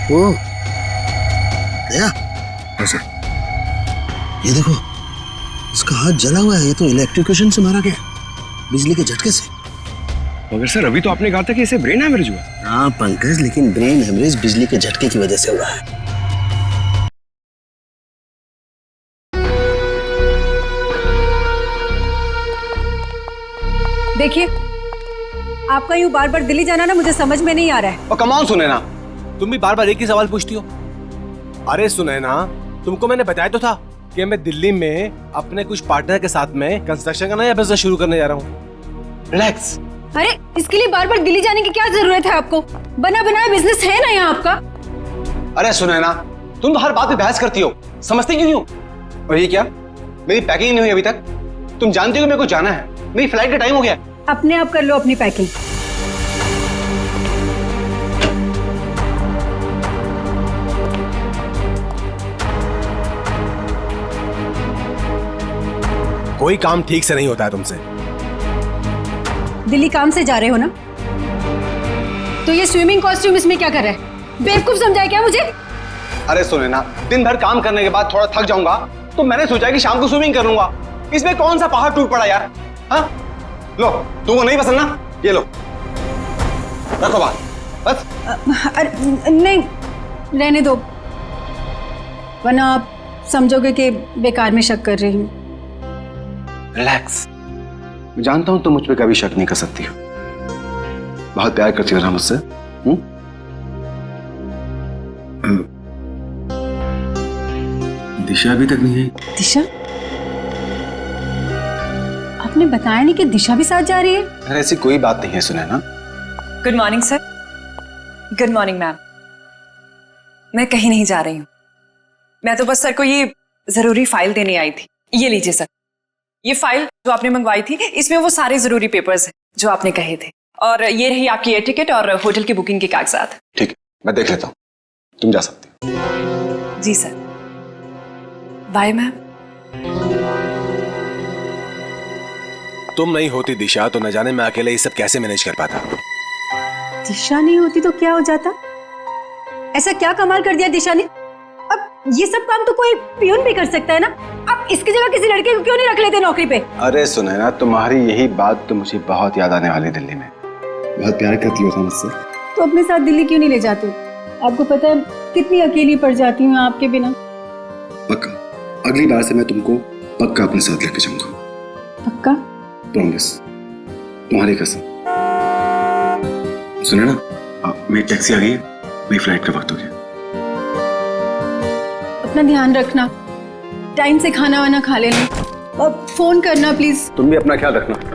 ओ गया ऐसे। ये देखो, इसका हाथ जला हुआ है। ये तो इलेक्ट्रिक्यूशन से मारा गया, बिजली के झटके से। मगर सर अभी तो आपने कहा था कि इसे ब्रेन हैमरेज हुआ। हाँ पंकज, लेकिन ब्रेन हेमरेज बिजली के झटके की वजह से हुआ है। देखिए, आपका यूं बार बार दिल्ली जाना ना मुझे समझ में नहीं आ रहा है। और कमाल सुनैना, तुम भी बार बार एक ही सवाल पूछती हो। अरे सुनैना, तुमको मैंने बताया तो था कि मैं दिल्ली में अपने कुछ पार्टनर के साथ में कंस्ट्रक्शन का नया बिजनेस शुरू करने जा रहा हूँ। रिलैक्स। अरे इसके लिए बार बार दिल्ली जाने की क्या जरूरत है आपको? बना बनाया बिजनेस है ना यहाँ आपका। अरे सुनैना, तुम तो हर बात पे बहस करती हो, समझती क्यों नहीं हो? और ये क्या, मेरी पैकिंग नहीं हुई अभी तक? तुम जानती हो कि मेरे को जाना है, मेरी फ्लाइट का टाइम हो गया। अपने आप कर लो अपनी पैकिंग। कोई काम ठीक से नहीं होता है तुमसे। दिल्ली काम से जा रहे हो ना, तो ये स्विमिंग कॉस्ट्यूम इसमें क्या कर रहा है? बेवकूफ समझा क्या मुझे? अरे सुनैना, दिन भर काम करने के बाद थोड़ा थक जाऊंगा तो मैंने सोचा कि शाम को स्विमिंग कर लूंगा। इसमें कौन सा पहाड़ टूट पड़ा यार? हाँ लो, तुमको नहीं पसंद ना, ये लो रखो बात बस। अरे नहीं, रहने दो, वरना आप समझोगे कि बेकार में शक कर रही हूँ। रिलैक्स। मैं जानता हूं तुम मुझ पे कभी शक नहीं कर सकती हो, बहुत प्यार करती हो ना मुझसे। दिशा अभी तक नहीं आई। दिशा? आपने बताया नहीं कि दिशा भी साथ जा रही है? अरे ऐसी कोई बात नहीं है Sunaina. Good morning sir. Good morning ma'am. मैं कहीं नहीं जा रही हूँ, मैं तो बस सर को ये जरूरी फाइल देने आई थी। ये लीजिए सर, ये फाइल जो आपने मंगवाई थी, इसमें वो सारे जरूरी पेपर्स हैं जो आपने कहे थे, और ये रही आपकी एयर टिकट और होटल की बुकिंग के कागजात। ठीक है, मैं देख लेता हूँ, तुम जा सकती हो। जी सर, बाय मैम। तुम नहीं होती दिशा तो न जाने मैं अकेले ये सब कैसे मैनेज कर पाता। दिशा नहीं होती तो क्या हो जाता? ऐसा क्या कमाल कर दिया दिशा ने? अब ये सब काम तो कोई पियून भी कर सकता है ना। आप इसकी जगह किसी लड़के को क्यों नहीं रख लेते नौकरी पे? अरे सुनैना, तुम्हारी यही बात तो मुझे बहुत याद आने वाली। दिल्ली में बहुत प्यार करती हो मुझसे, तो अपने साथ दिल्ली क्यों नहीं ले जाते? आपको पता है कितनी अकेली पड़ जाती हूँ आपके बिना। पक्का, अगली बार से मैं तुमको पक्का अपने साथ लेके जाऊंगा। पक्का? प्रॉमिस, तुम्हारी कसम। सुने ना, मेरी टैक्सी आ गई है, मेरी फ्लाइट का वक्त हो गया। अपना ध्यान रखना, टाइम से खाना वाना खा लेना, और फोन करना प्लीज। तुम भी अपना ख्याल रखना।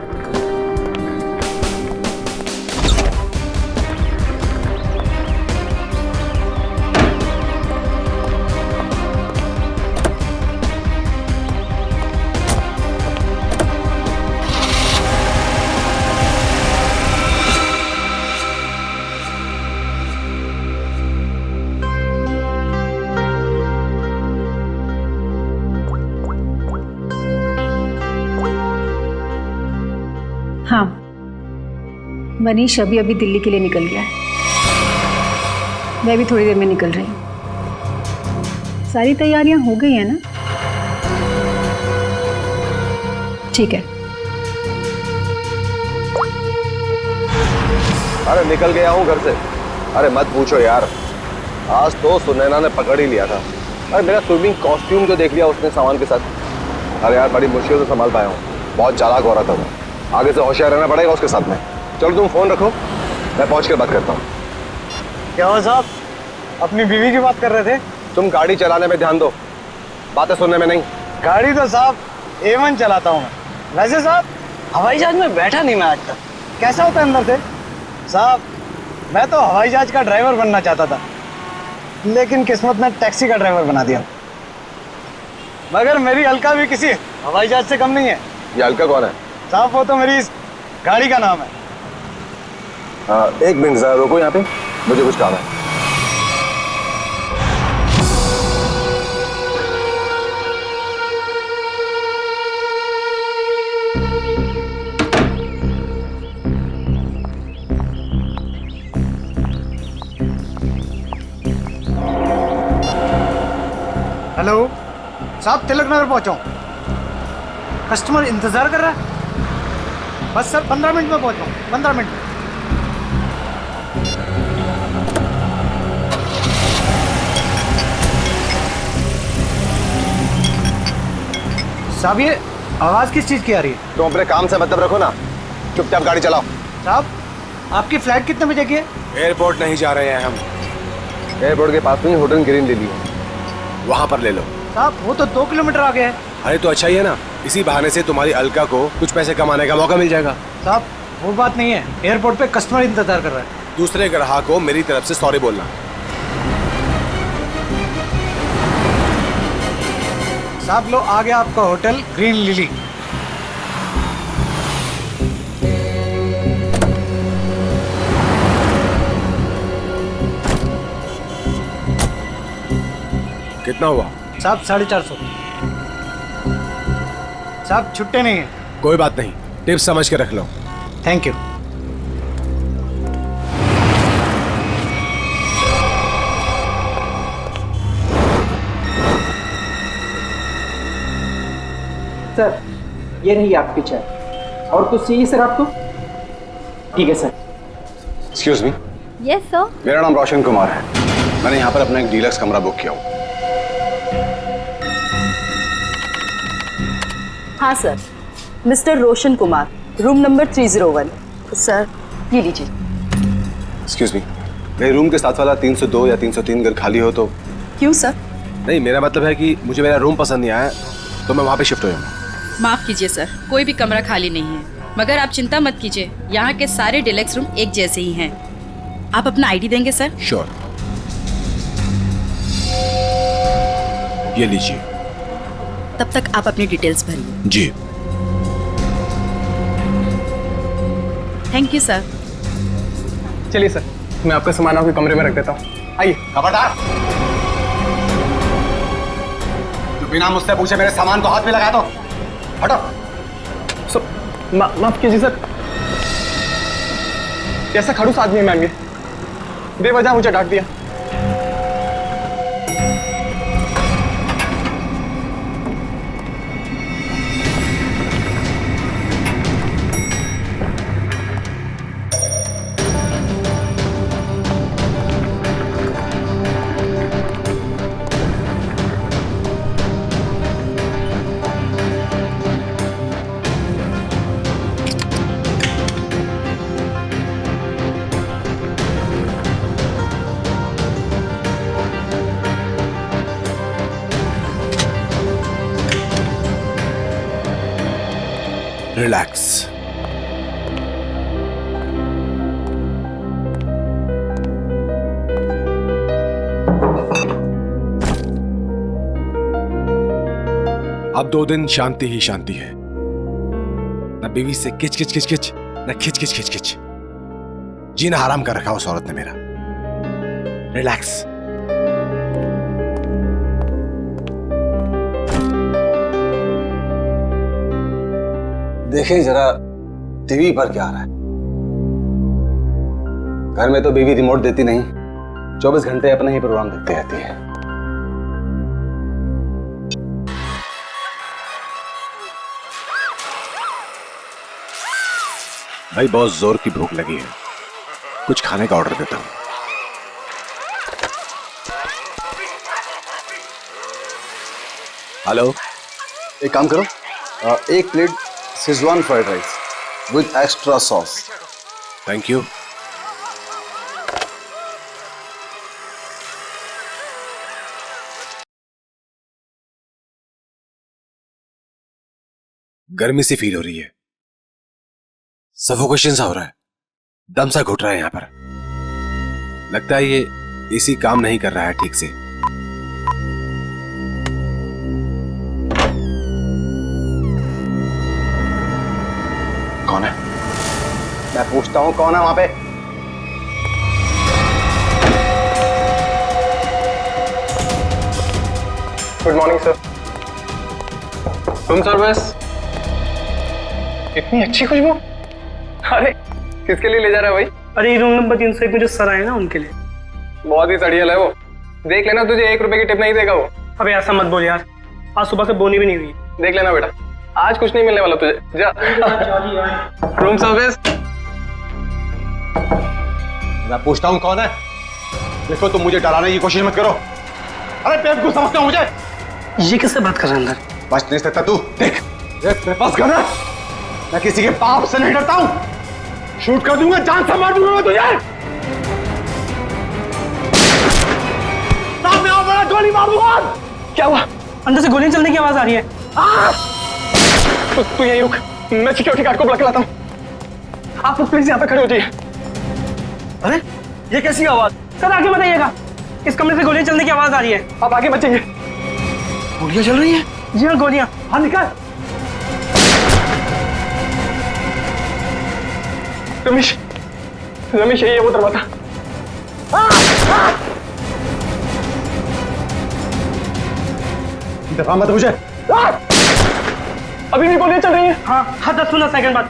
हाँ, मनीष अभी अभी दिल्ली के लिए निकल गया है, मैं भी थोड़ी देर में निकल रही हूँ। सारी तैयारियां हो गई है ना? ठीक है। अरे निकल गया हूँ घर से। अरे मत पूछो यार, आज तो सुनैना ने पकड़ ही लिया था। अरे मेरा स्विमिंग कॉस्ट्यूम जो देख लिया उसने सामान के साथ। अरे यार बड़ी मुश्किल से संभाल पाया हूँ, बहुत चालाक हो रहा था वो। आगे से होशियार रहना पड़ेगा उसके साथ में। चलो तुम फोन रखो, मैं पहुंच कर बात करता हूँ। क्या हुआ साहब, अपनी बीवी की बात कर रहे थे? तुम गाड़ी चलाने में ध्यान दो, बातें सुनने में नहीं। गाड़ी तो साहब A1 चलाता हूँ मैं। वैसे साहब हवाई जहाज में बैठा नहीं मैं आज तक, कैसा होता है अंदर से? साहब मैं तो हवाई जहाज का ड्राइवर बनना चाहता था, लेकिन किस्मत ने टैक्सी का ड्राइवर बना दिया। मगर मेरी अलका भी किसी हवाई जहाज से कम नहीं है। ये अलका कौन है? साहब वो तो मेरी इस गाड़ी का नाम है। एक मिनट जरा रुको यहाँ पे, मुझे कुछ काम है। हेलो साहब, तिलक नगर पहुंचा हूँ। कस्टमर इंतजार कर रहा है। बस सर 15 मिनट में पहुंचा हूँ, 15 मिनट में। साहब ये आवाज किस चीज की आ रही है? तुम अपने काम से मतलब रखो ना, चुपचाप गाड़ी चलाओ। साहब आपकी फ्लाइट कितने बजे की है? एयरपोर्ट नहीं जा रहे हैं हम, एयरपोर्ट के पास में ही होटल ग्रीन ले ली है, वहां पर ले लो। साहब वो तो 2 किलोमीटर आगे है। अरे तो अच्छा ही है ना, इसी बहाने से तुम्हारी अलका को कुछ पैसे कमाने का मौका मिल जाएगा। साहब वो बात नहीं है, एयरपोर्ट पे कस्टमर इंतजार कर रहा है। दूसरे ग्राहक को मेरी तरफ से सॉरी बोलना। साहब लो आ गया आपका होटल ग्रीन लिली। कितना हुआ? साहब 450। साहब छुट्टे नहीं है। कोई बात नहीं, टिप्स समझ के रख लो। Thank you. सर ये रही आपकी चाय। और कुछ चाहिए सर आपको? ठीक है sir. Excuse me, yes sir. मेरा नाम रोशन कुमार है। मैंने यहाँ पर अपना एक डीलक्स कमरा बुक किया हुआ। हाँ sir, mister Roshan Kumar, room number 301। Sir ये लीजिए। एक्सक्यूज मी, मेरे रूम के साथ वाला 302 या 303 घर खाली हो तो? क्यों सर? नहीं, मेरा मतलब है कि मुझे मेरा रूम पसंद नहीं आया तो मैं वहाँ पे शिफ्ट हो जाऊंगा। माफ कीजिए सर, कोई भी कमरा खाली नहीं है, मगर आप चिंता मत कीजिए, यहाँ के सारे डिलक्स रूम एक जैसे ही हैं। आप अपना आईडी देंगे सर? श्योर, ये लीजिए। तब तक आप अपनी डिटेल्स भरिए। जी। Thank you sir. चलिए सर, मैं आपका सामान आपके कमरे में रख देता हूँ। आइए। खबरदार, तू बिना मुझसे पूछे मेरे सामान को हाथ में लगा दो। हटो। माफ कीजिए सर, कैसा खड़ूस आदमी है मैम, ये बेवजह मुझे डांट दिया। रिलैक्स। अब 2 दिन शांति ही शांति है, न बीवी से किच किच किच किच, न खिच खिच खिच खिच। जीना हराम कर रखा उस औरत ने मेरा। रिलैक्स। देखें जरा टीवी पर क्या आ रहा है। घर में तो बीवी रिमोट देती नहीं, 24 घंटे अपना ही प्रोग्राम देखते रहती है। भाई बहुत जोर की भूख लगी है, कुछ खाने का ऑर्डर देता हूं। हेलो, एक काम करो, 1 plate Schezwan fried rice with extra sauce. Thank you. गर्मी सी फील हो रही है, सफोकेशन सा हो रहा है, दम सा घुट रहा है यहां पर। लगता है ये एसी काम नहीं कर रहा है ठीक से। कौन है? मैं पूछता हूं कौन है वहां पे? Good morning sir. Room service. इतनी अच्छी खुशबू। अरे किसके लिए ले जा रहा है भाई? अरे रूम नंबर 301 में जो सर आए ना उनके लिए। बहुत ही सड़ियल है वो, देख लेना, तुझे 1 रुपए की टिप नहीं देगा वो। अबे ऐसा मत बोल यार, आज सुबह से बोनी भी नहीं हुई। देख लेना बेटा, आज कुछ नहीं मिलने वाला तुझे। जा रूम सर्विस। मैं पूछता हूँ कौन है? देखो तुम मुझे डराने की कोशिश मत करो। अरे बेवकूफ समझते हो मुझे? ये किससे बात कर रहा है अंदर? बच नहीं सकता तू। देख मेरे पास गन है, मैं किसी के बाप से नहीं डरता हूँ। शूट कर दूंगा, जान से मार दूंगा मैं तुझे। सामने आओ, बड़ा गोली मार दूंगा। क्या हुआ? अंदर से गोलियां चलने की आवाज आ रही है। तू यहीं रुक, मैं सिक्योरिटी गार्ड को बुला के लाता हूँ। आप लोग प्लीज यहाँ पे खड़े हो जाइए। अरे ये कैसी आवाज? सर आगे बताइएगा, इस कमरे से गोलियां चलने की आवाज आ रही है। आप आगे मत जाइए। गोलियां चल रही है? जी हाँ गोलियां। हाँ निकल। रमेश रमेश यही है वो दरवाजा। दफा मत मुझे। अभी भी गोलियां चल रही हैं। हाँ 10-15 सेकंड बाद।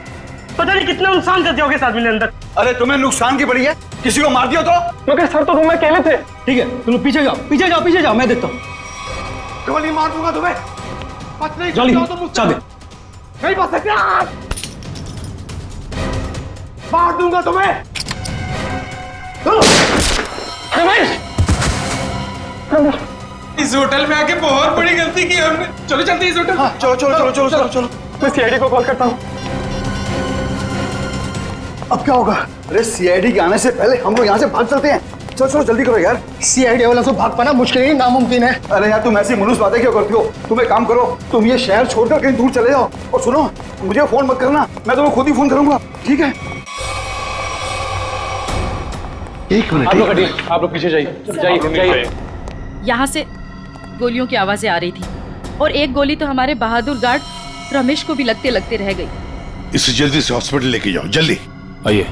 पता नहीं कितना नुकसान कर दिया होगा इस आदमी ने अंदर। अरे तुम्हें नुकसान की पड़ी है? किसी को मार दिया तो? मगर सर तो रूम में अकेले थे। ठीक है तुम लोग पीछे जाओ, पीछे जाओ, पीछे जाओ, मैं देखता हूँ। गोली मार दूंगा तुम्हें। बच नहीं जल्दी सकते हो तुम मुझसे। चाबी। नहीं बच सकते। मार दूंगा तुम्हें। रमेश इस होटल में आके बहुत बड़ी गलती की हमने। चलो चलते इस होटल। हाँ, चलो चलो चलो चलो चलो चलो। मैं सीआईडी को कॉल करता हूँ। अब क्या होगा? अरे सीआईडी के आने से पहले हम लोग यहाँ से भाग चलते हैं। चलो चलो जल्दी करो यार। सीआईडी वाला से भाग पाना मुश्किल ही नामुमकिन है। अरे यार तुम ऐसी मनुष्य बातें क्यों करती हो? तुम एक काम करो, तुम ये शहर छोड़कर कहीं दूर चले जाओ। और सुनो, मुझे फोन मत करना, मैं तुम्हें खुद ही फोन करूंगा, ठीक है? एक मिनट, आप लोग पीछे जाइए जाइए। यहाँ से गोलियों की आवाजें आ रही थी और एक गोली तो हमारे बहादुर गार्ड रमेश को भी लगते लगते रह गई। इसे जल्दी से हॉस्पिटल लेके जाओ, जल्दी। आइए।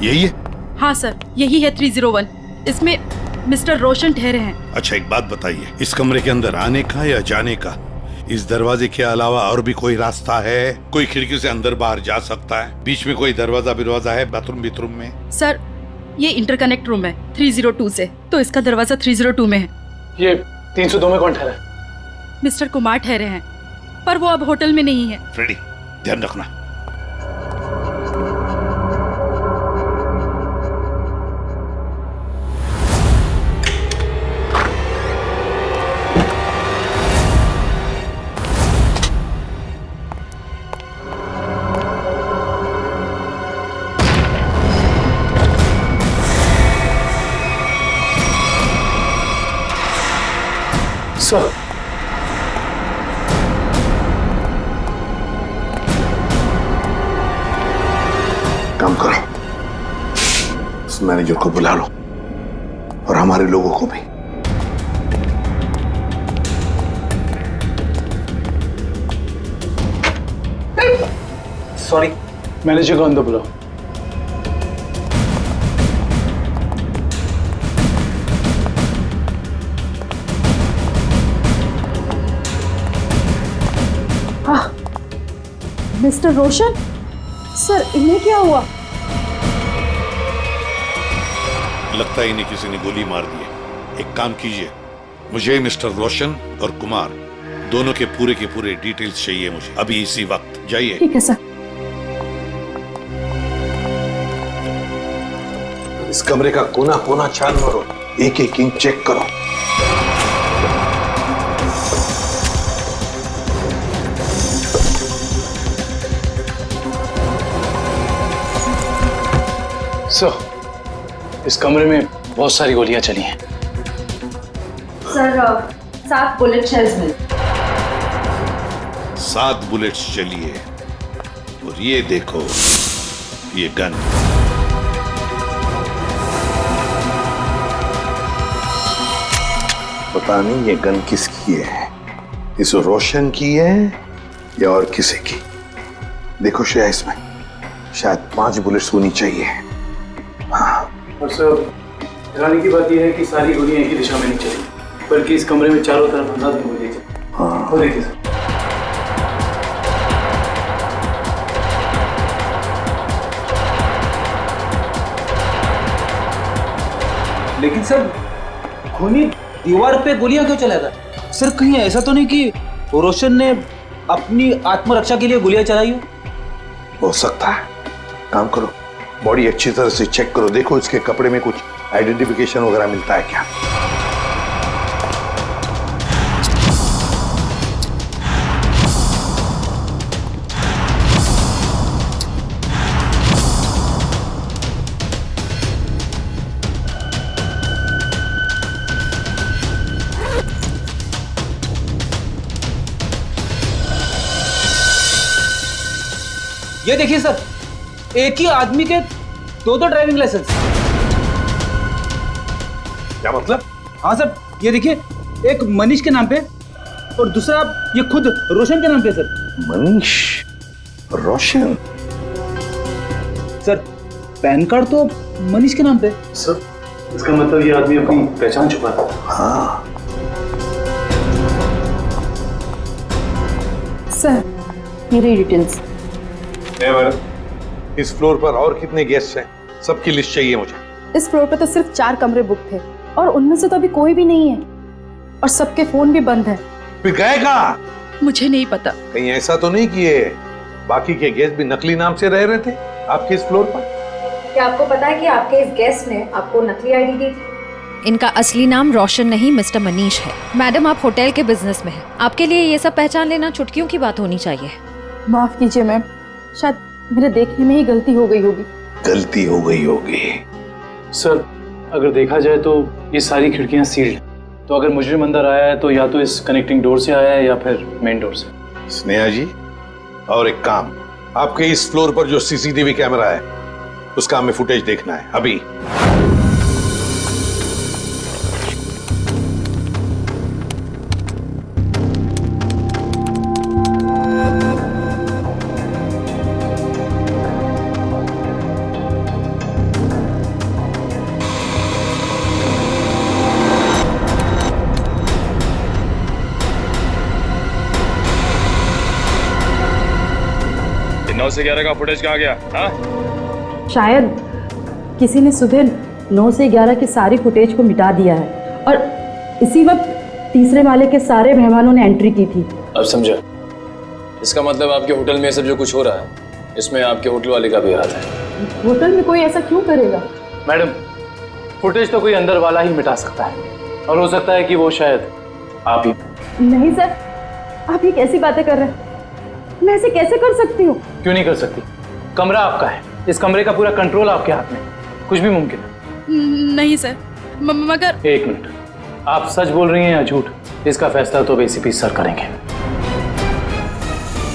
यही है? हाँ सर यही है 301। इसमें मिस्टर रोशन ठहरे हैं। अच्छा एक बात बताइए, इस कमरे के अंदर आने का या जाने का इस दरवाजे के अलावा और भी कोई रास्ता है? कोई खिड़की से अंदर बाहर जा सकता है? बीच में कोई दरवाजा है बाथरूम में? सर ये इंटरकनेक्ट रूम है 302 से, तो इसका दरवाजा 302 में है। ये 302 में कौन ठहरा है? मिस्टर कुमार ठहरे हैं, पर वो अब होटल में नहीं है। फ्रेडी ध्यान रखना। सर काम करो, उस मैनेजर को बुला लो और हमारे लोगों को भी। सॉरी, मैनेजर को अंदर बुलाओ। मिस्टर रोशन, सर इन्हें क्या हुआ? लगता है इन्हें किसी ने गोली मार दी है। एक काम कीजिए, मुझे मिस्टर रोशन और कुमार दोनों के पूरे डिटेल्स चाहिए मुझे अभी इसी वक्त। जाइए। ठीक है सर। इस कमरे का कोना कोना छान मारो, एक एक इंच चेक करो। सर इस कमरे में बहुत सारी गोलियां चली हैं। सर 7 बुलेट शेल्स मिले। 7 बुलेट्स चलिए। और ये देखो, ये गन। पता नहीं ये गन किसकी है, इस रोशन की है या और किसी की। देखो श्रेया, इसमें शायद 5 बुलेट्स होनी चाहिए। और सर हैरानी की बात यह है कि सारी गोलियां एक ही दिशा में नहीं चली, बल्कि इस कमरे में चारों तरफ अंदाज में गोलियां चली। हाँ। वो देखिए सर। लेकिन सर खूनी दीवार पे गोलियां क्यों चलाता? सर कहीं ऐसा तो नहीं कि रोशन ने अपनी आत्मरक्षा के लिए गोलियां चलाई हो सकता है। काम करो, बॉडी अच्छी तरह से चेक करो, देखो इसके कपड़े में कुछ आइडेंटिफिकेशन वगैरह मिलता है क्या। ये देखिए सर, एक ही आदमी के दो ड्राइविंग लाइसेंस। क्या मतलब? हाँ सर, ये देखिए, एक मनीष के नाम पे और दूसरा ये खुद रोशन के नाम पे सर। मनीष, रोशन? सर पैन कार्ड तो मनीष के नाम पे। सर इसका मतलब ये आदमी अपनी पहचान छुपा था। हाँ। सर मेरी डिटेल्स। इस फ्लोर पर और कितने गेस्ट हैं? सबकी लिस्ट चाहिए मुझे। इस फ्लोर पे तो सिर्फ 4 कमरे बुक थे और उनमें से तो अभी कोई भी नहीं है और सबके फोन भी बंद है। फिर गए कहाँ? मुझे नहीं पता। कहीं ऐसा तो नहीं कि ये बाकी के गेस्ट भी नकली नाम से रह रहे थे आपके इस फ्लोर पर? क्या आपको पता है कि आपके इस गेस्ट ने आपको नकली आईडी दी थी? इनका असली नाम रोशन नहीं मिस्टर मनीष है। मैडम आप होटल के बिजनेस में हैं, आपके लिए ये सब पहचान लेना चुटकियों की बात होनी चाहिए। माफ कीजिए मैम, शायद मेरे देखने में ही गलती हो गई होगी। गलती हो गई होगी। सर अगर देखा जाए तो ये सारी खिड़कियां सील्ड हैं, तो अगर मुजरिम अंदर आया है तो या तो इस कनेक्टिंग डोर से आया है या फिर मेन डोर से। स्नेहा जी, और एक काम, आपके इस फ्लोर पर जो सीसीटीवी कैमरा है उसका हमें फुटेज देखना है अभी। से 11 का फुटेज कहाँ गया? हाँ? शायद किसी ने सुबह 9 से 11 की सारी फुटेज को मिटा दिया है और इसी वक्त तीसरे माले के सारे मेहमानों ने एंट्री की थी। अब समझा। इसका मतलब आपके होटल में सब जो कुछ हो रहा है इसमें आपके होटल वाले का भी हाथ है। होटल में कोई ऐसा क्यों करेगा? मैडम फुटेज तो कोई अंदर वाला ही मिटा सकता है और हो सकता है कि वो शायद आप ही। नहीं सर, आप ये कैसी बातें कर रहे हैं? मैं ऐसे कैसे कर सकती हूँ? क्यों नहीं कर सकती? कमरा आपका है, इस कमरे का पूरा कंट्रोल आपके हाथ में, कुछ भी मुमकिन है। नहीं सर, मगर। एक मिनट, आप सच बोल रही हैं या झूठ? इसका फैसला तो एसीपी सर करेंगे।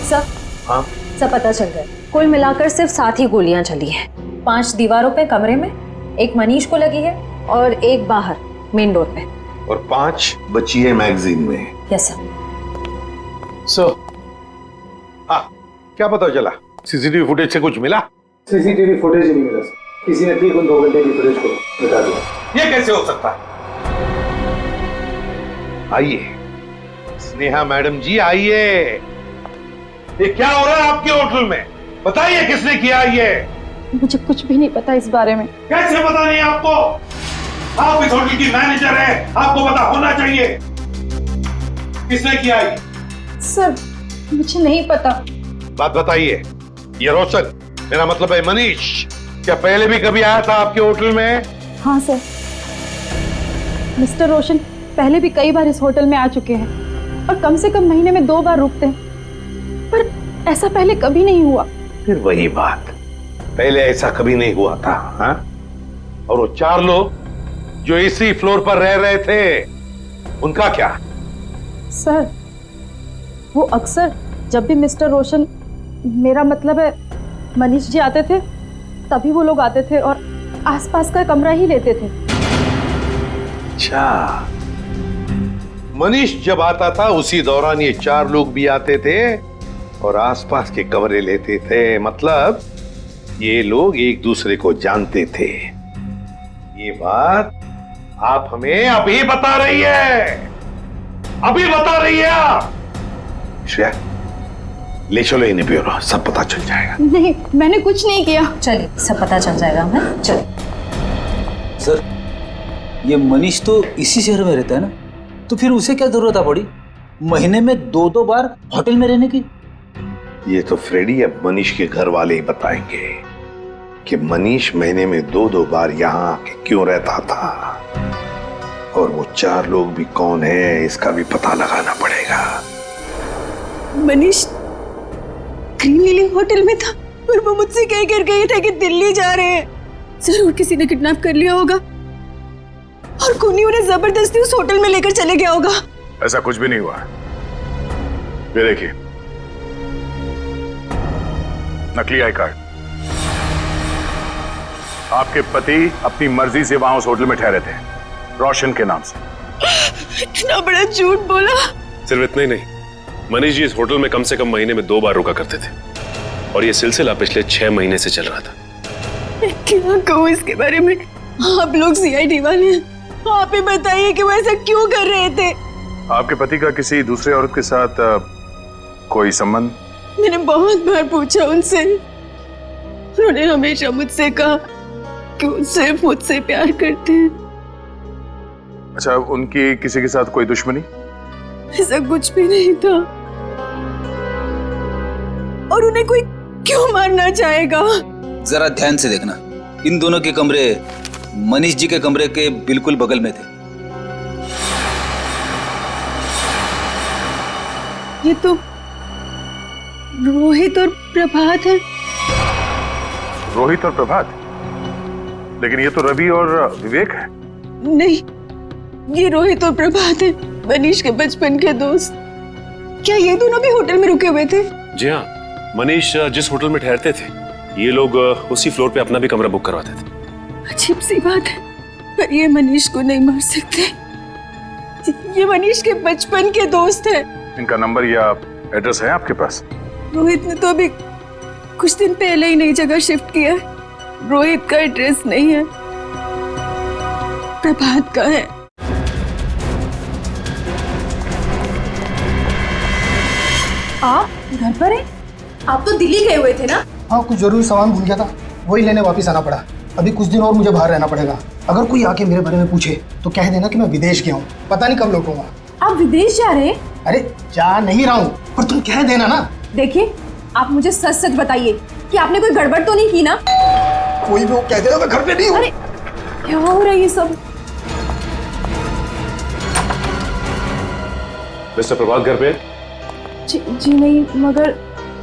सर, हाँ सब पता चल गया। कुल मिलाकर सिर्फ 7 ही गोलियां चली हैं। 5 दीवारों पे कमरे में, एक मनीष को लगी है और एक बाहर मेन डोर पे, और 5 बची है मैगजीन में। Yes sir. सो हाँ, क्या पता चला? सीसीटीवी फुटेज से कुछ मिला? सीसीटीवी फुटेज ही नहीं मिला सर, किसी ने ठीक उन 2 घंटे की फुटेज को मिटा दिया। ये कैसे हो सकता है? आइए स्नेहा मैडम जी, आइए। ये क्या हो रहा है आपके होटल में? बताइए किसने किया ये? मुझे कुछ भी नहीं पता इस बारे में। कैसे पता नहीं आपको? आप इस होटल की मैनेजर हैं, आपको पता होना चाहिए। किसने किया ये? सर मुझे नहीं पता। बात बताइए। ये रोशन, मेरा मतलब है मनीष, क्या पहले भी कभी आया था आपके होटल में? हाँ सर, मिस्टर रोशन पहले भी कई बार इस होटल में आ चुके हैं और कम से कम महीने में 2 बार रुकते हैं, पर ऐसा पहले कभी नहीं हुआ। फिर वही बात, पहले ऐसा कभी नहीं हुआ था। हाँ? और वो 4 लोग जो इसी फ्लोर पर रह रहे थे, उनका क्या? सर वो अक्सर जब भी मिस्टर रोशन, मेरा मतलब है मनीष जी आते थे, तभी वो लोग आते थे और आसपास का कमरा ही लेते थे। अच्छा, मनीष जब आता था उसी दौरान ये 4 लोग भी आते थे और आसपास के कमरे लेते थे। मतलब ये लोग एक दूसरे को जानते थे। ये बात आप हमें अभी बता रही है, अभी बता रही है आप। श्रेया, ले चलो इन्हें ब्यूरो, सब पता चल जाएगा। नहीं, मैंने कुछ नहीं किया। चलिए, सब पता चल जाएगा हमें। चलिए। सर ये मनीष तो इसी शहर में रहता है ना? तो फिर उसे क्या जरूरत है पड़ी महीने में 2-2 बार होटल में रहने की? ये तो फ्रेडी अब मनीष के घर वाले ही बताएंगे कि मनीष महीने में 2-2 बार यहाँ आके क्यों रहता था, और वो 4 लोग भी कौन है इसका भी पता लगाना पड़ेगा। मनीष ग्रीन लिली होटल में था और वो मुझसे कह कर गए थे कि दिल्ली जा रहे हैं। जरूर किसी ने किडनैप कर लिया होगा और खूनी उन्हें जबरदस्ती उस होटल में लेकर चले गया होगा। ऐसा कुछ भी नहीं हुआ। ये देखिए, नकली आई कार्ड। आपके पति अपनी मर्जी से वहां उस होटल में ठहरे थे, रोशन के नाम से। इतना बड़ा झूठ बोला। सिर्फ इतना ही नहीं, मनीष जी इस होटल में कम से कम महीने में 2 बार रुका करते थे और ये सिलसिला पिछले 6 महीने से चल रहा था। मैं क्या कहूँ इसके बारे में? आप लोग सीआईडी वाले हैं, आप ही बताइए कि वो ऐसा क्यों कर रहे थे। आपके पति का किसी दूसरे औरत के साथ कोई संबंध? मैंने बहुत बार पूछा उनसे, उन्होंने हमेशा मुझसे कहा कि वो सिर्फ मुझसे प्यार करते हैं। अच्छा, उनकी किसी के साथ कोई दुश्मनी? ऐसा कुछ भी नहीं था। और उन्हें कोई क्यों मारना चाहेगा? जरा ध्यान से देखना, इन दोनों के कमरे मनीष जी के कमरे के बिल्कुल बगल में थे। ये तो रोहित और प्रभात है। रोहित और प्रभात? लेकिन ये तो रवि और विवेक है। नहीं, ये रोहित और प्रभात है, मनीष के बचपन के दोस्त। क्या ये दोनों भी होटल में रुके हुए थे? जी हाँ, मनीष जिस होटल में ठहरते थे ये लोग उसी फ्लोर पे अपना भी कमरा बुक करवाते थे। अजीब सी बात है, पर ये मनीष को नहीं मार सकते। ये मनीष के बचपन के दोस्त हैं। इनका नंबर या एड्रेस है आपके पास? रोहित ने तो अभी कुछ दिन पहले ही नई जगह शिफ्ट किया है। रोहित का एड्रेस नहीं है, प्रभात का है। आप घर पर हैं? आप तो दिल्ली गए हुए थे ना? हाँ, कुछ जरूरी सामान भूल गया था, वही लेने वापस आना पड़ा। अभी कुछ दिन और मुझे बाहर रहना पड़ेगा। अगर कोई आके मेरे बारे में पूछे तो कह देना कि मैं विदेश गया हूँ, पता नहीं कब लौटूंगा। आप विदेश जा रहे हैं? अरे जा नहीं रहा हूँ, पर तुम कह देना ना। देखिए, आप मुझे सच सच बताइए कि आपने कोई गड़बड़ तो नहीं की ना? कोई भी वो कह देना मैं घर पे नहीं हूँ। अरे क्या हो रहा है ये सब? मिस्टर प्रभात घर पे? जी नहीं, मगर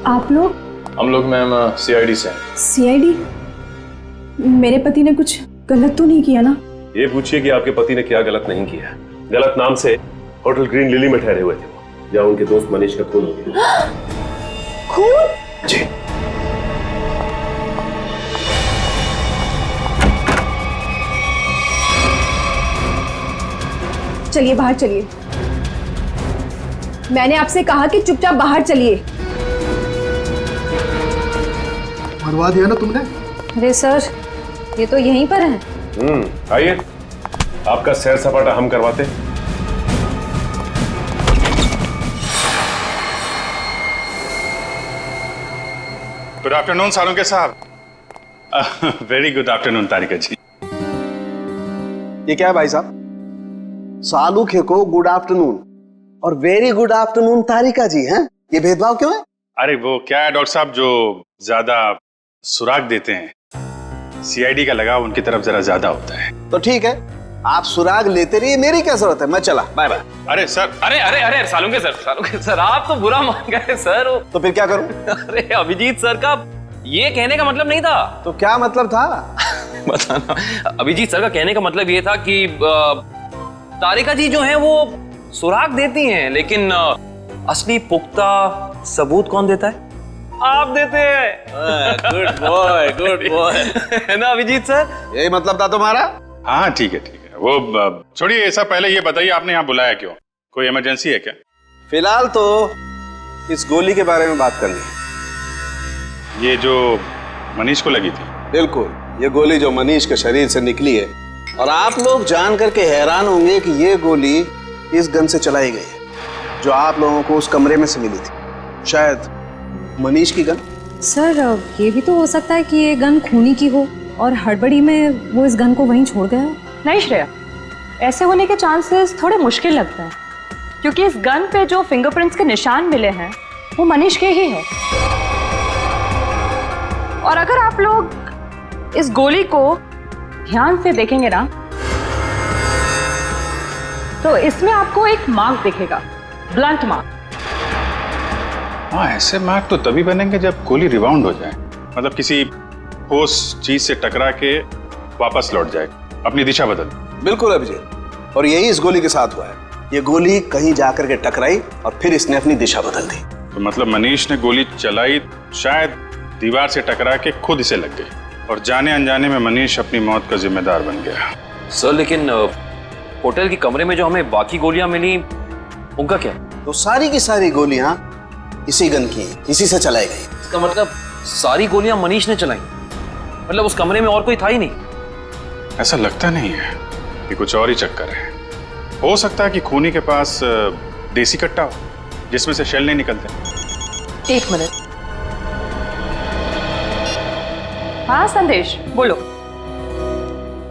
आप लोग? हम लोग मैम सीआईडी से हैं। सीआईडी? मेरे पति ने कुछ गलत तो नहीं किया ना? ये पूछिए कि आपके पति ने क्या गलत नहीं किया। गलत नाम से होटल ग्रीन लिली में ठहरे हुए थे जहाँ उनके दोस्त मनीष का खून हो गया। खून? जी। चलिए बाहर चलिए। मैंने आपसे कहा कि चुपचाप बाहर चलिए। मरवा दिया ना तुमने? अरे सर, ये तो यहीं पर है। आइए, आपका सैर सपाटा हम करवाते। गुड आफ्टरनून सालुंके साहब। वेरी गुड आफ्टरनून तारिका जी। ये क्या है भाई साहब? सालुखे को गुड आफ्टरनून और वेरी गुड आफ्टरनून तारिका जी हैं? ये भेदभाव क्यों है? अरे वो क्या है डॉक्टर साहब, जो ज्यादा सुराग देते हैं, सीआईडी का लगाव उनकी तरफ जरा ज्यादा होता है। तो ठीक है, आप सुराग लेते रहिए, मेरी क्या जरूरत है, मैं चला, बाय बाय। अरे सर, अरे अरे अरे सालुंके सर आप तो बुरा मान गए सर। तो फिर क्या करूं? अरे अभिजीत सर का ये कहने का मतलब नहीं था। तो क्या मतलब था? बताना। अभिजीत सर का कहने का मतलब ये था कि तारिका जी जो हैं वो सुराग देती हैं, लेकिन असली पुख्ता सबूत कौन देता है? आप देते हैं। गुड बॉय है ना अभिजीत सर? यही मतलब था तुम्हारा? हाँ ठीक है। वो छोड़िए ये सब, पहले ये बताइए आपने यहाँ बुलाया क्यों? कोई इमरजेंसी है क्या? फिलहाल तो इस गोली के बारे में बात करनी है। ये जो मनीष को लगी थी? बिल्कुल, ये गोली जो मनीष के शरीर से निकली है, और आप लोग जान करके हैरान होंगे कि ये गोली इस गन से चलाई गई है जो आप लोगों को उस कमरे में से मिली थी। शायद मनीष की गन। सर, ये भी तो हो सकता है कि ये गन खूनी की हो और हड़बड़ी में वो इस गन को वहीं छोड़ गया हो। नहीं श्रेया, ऐसे होने के चांसेस थोड़े मुश्किल लगते हैं, क्योंकि इस गन पे जो फिंगरप्रिंट्स के निशान मिले हैं वो मनीष के ही है। और अगर आप लोग इस गोली को ध्यान से देखेंगे ना, तो इसमें आपको एक मार्क दिखेगा, ब्लंट मार्क। हाँ, ऐसे मार्क तो तभी बनेंगे जब गोली रिबाउंड हो जाए, मतलब किसी ठोस चीज से टकरा के वापस लौट जाए, अपनी दिशा बदल। बिल्कुल अभिजीत, और यही इस गोली के साथ हुआ है। ये गोली कहीं जाकर के टकराई और फिर इसने अपनी दिशा बदल दी। तो मतलब मनीष ने गोली चलाई, शायद दीवार से टकरा के खुद इसे लग गई, और जाने अनजाने में मनीष अपनी मौत का जिम्मेदार बन गया। सर लेकिन होटल के कमरे में जो हमें बाकी गोलियां मिली, उनका क्या? तो सारी की सारी गोलियां इसी गन की, इसी से चलाई गई। इसका मतलब सारी गोलियां मनीष ने चलाई, मतलब उस कमरे में और कोई था ही नहीं? ऐसा लगता नहीं है, कि कुछ और ही चक्कर है। हो सकता है कि खूनी के पास देसी कट्टा हो जिसमें से शेल नहीं निकलते। एक मिनट। हाँ संदेश, बोलो।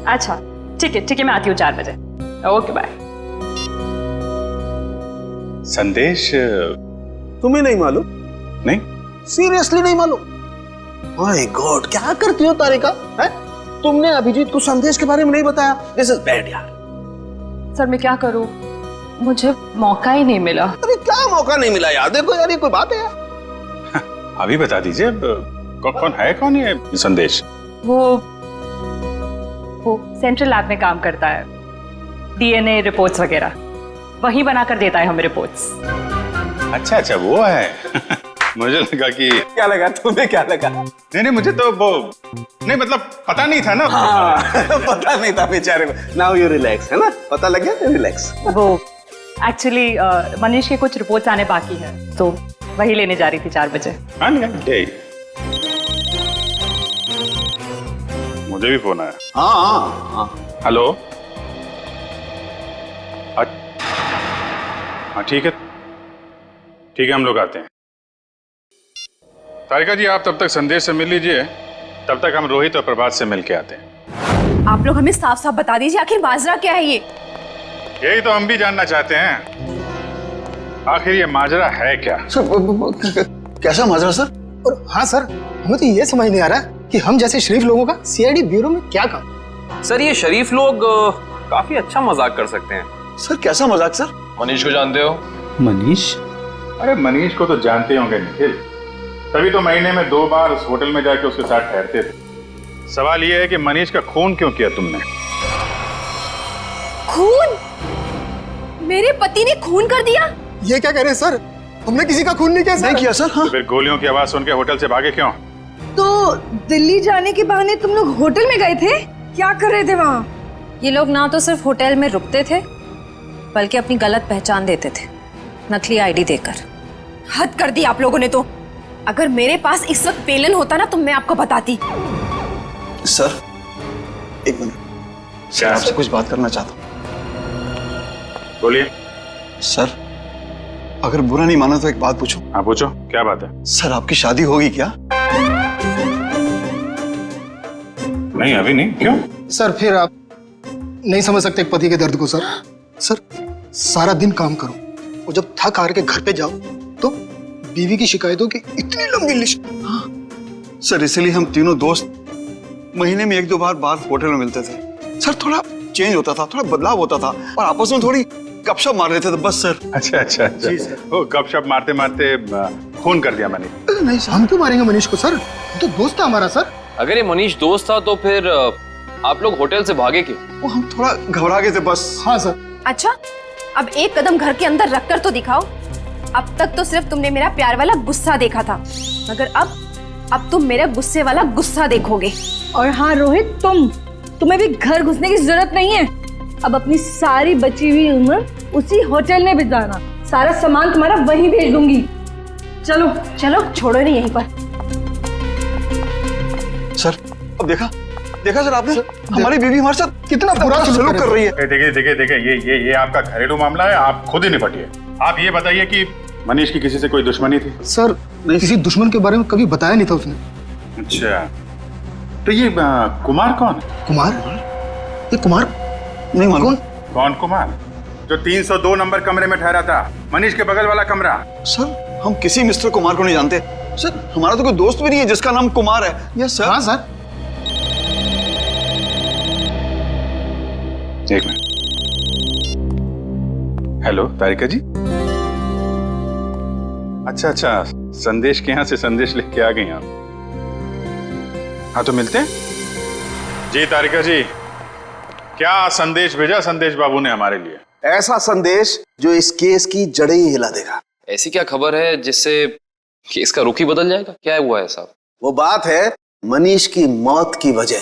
अच्छा ठीक है, मैं आती हूँ 4 बजे। Okay bye. संदेश तुम्हें नहीं मालूम? नहीं, सीरियसली नहीं मालूम? माय गॉड, क्या करती हो तारिका? है? तुमने अभिजीत को संदेश के बारे में नहीं बताया। दिस इज बैड यार। सर मैं क्या करूं, मुझे मौका ही नहीं मिला। अरे क्या मौका नहीं मिला यार? देखो यार, ये कोई बात है यार? अभी बता दीजिए, कौन है ये संदेश? वो सेंट्रल लैब में काम करता है, डीएनए रिपोर्ट्स वगैरह वही बनाकर देता है हमें रिपोर्ट्स। अच्छा वो है। मुझे लगा कि क्या लगा तुम्हें? क्या लगा? नहीं, मुझे तो वो नहीं, मतलब पता नहीं था ना। पता नहीं था बेचारे को। नाउ यू रिलैक्स, है ना? पता लग गया तो रिलैक्स। वो एक्चुअली मनीष के कुछ रिपोर्ट्स आने बाकी है, तो वही लेने जा रही थी 4 बजे। मुझे भी फोन आया। हाँ। हेलो। हाँ ठीक है, हम लोग आते हैं। तारिका जी, आप तब तक संदेश से मिल लीजिए, तब तक हम रोहित और प्रभात से मिल के आते हैं। आप लोग हमें साफ साफ बता दीजिए, आखिर माजरा क्या है ये? यही तो हम भी जानना चाहते हैं, आखिर ये माजरा है क्या? सर कैसा माजरा सर? और हाँ सर, हमें तो ये समझ नहीं आ रहा कि हम जैसे शरीफ लोगों का सीआईडी ब्यूरो में क्या काम? सर ये शरीफ लोग काफी अच्छा मजाक कर सकते हैं। सर कैसा मजाक सर? मनीष को जानते हो? मनीष? अरे मनीष को तो जानते होंगे निखिल, तभी तो महीने में 2 बार उस होटल में जाके उसके साथ ठहरते थे। सवाल ये है कि मनीष का खून क्यों किया तुमने? खून? मेरे पति ने खून कर दिया? ये क्या कह रहे हैं सर? हमने किसी का खून नहीं किया सर। नहीं किया सर। हाँ? तो फिर गोलियों की आवाज सुन के होटल से भागे क्यों? तो दिल्ली जाने के बहाने तुम लोग होटल में गए थे? क्या कर रहे थे वहाँ? ये लोग ना तो सिर्फ होटल में रुकते थे, बल्कि अपनी गलत पहचान देते थे, नकली आईडी देकर। हद कर दी आप लोगों ने तो। अगर मेरे पास इस वक्त पेलन होता ना, तो मैं आपको बताती। सर एक मिनट, सर आपसे कुछ बात करना चाहता हूँ। बोलिए। सर अगर बुरा नहीं माना तो एक बात पूछूं? हाँ पूछो, क्या बात है? सर आपकी शादी होगी क्या? नहीं अभी नहीं। क्यों? सर फिर आप नहीं समझ सकते एक पति के दर्द को सर। सर सारा दिन काम करो और जब थक हार के घर पे जाओ तो बीवी की शिकायतों की इतनी लंबी लिस्ट। हाँ सर, इसलिए हम तीनों दोस्त महीने में 1-2 बार होटल में मिलते थे। सर थोड़ा चेंज होता था, थोड़ा बदलाव होता था और आपस में थोड़ी गपशप मार लेते थे बस सर। अच्छा। जी सर। वो गपशप मारते मारते खून कर दिया मैंने। नहीं सर, हम क्यों मारेंगे मनीष को सर? वो तो दोस्त था हमारा सर। अगर ये मनीष दोस्त था तो फिर आप लोग होटल से भागे क्यों? वो हम थोड़ा घबरा गए थे बस। हाँ सर। अच्छा, अब एक कदम घर के अंदर रखकर तो दिखाओ। अब तक तो सिर्फ तुमने मेरा प्यार वाला गुस्सा देखा था, मगर अब तुम मेरा गुस्से वाला गुस्सा देखोगे। और हाँ रोहित, तुम्हें भी घर घुसने की जरूरत नहीं है। अब अपनी सारी बची हुई उम्र उसी होटल में बिताना। सारा सामान तुम्हारा वहीं भेज दूंगी। चलो छोड़ो नहीं यहीं पर। सर अब देखा सर आपने? हमारी बीवी हमारे साथ कितना बुरा सलूक कर रही है। देखिए ये आपका घरेलू मामला है, आप खुद ही निपटिए। आप ये बताइए कि मनीष की किसी से कोई दुश्मनी थी? सर नहीं, किसी दुश्मन के बारे में कभी बताया नहीं था उसने। अच्छा, तो ये कुमार कौन है? कुमार? ये कुमार नहीं मालूम। कौन कुमार? जो 302 नंबर कमरे में ठहरा था, मनीष के बगल वाला कमरा। सर हम किसी मिस्टर कुमार को नहीं जानते। सर हमारा तो कोई दोस्त भी नहीं है जिसका नाम कुमार है। Yes sir. हाँ सर। एक मिनट। हेलो तारिका जी। अच्छा, संदेश के यहाँ से संदेश लिख के आ गई आप। हाँ तो मिलते हैं। जी तारिका जी, क्या संदेश भेजा संदेश बाबू ने हमारे लिए? ऐसा संदेश जो इस केस की जड़ें ही हिला देगा। ऐसी क्या खबर है जिससे केस का रुख ही बदल जाएगा? क्या है हुआ है साहब? वो बात है मनीष की मौत की वजह,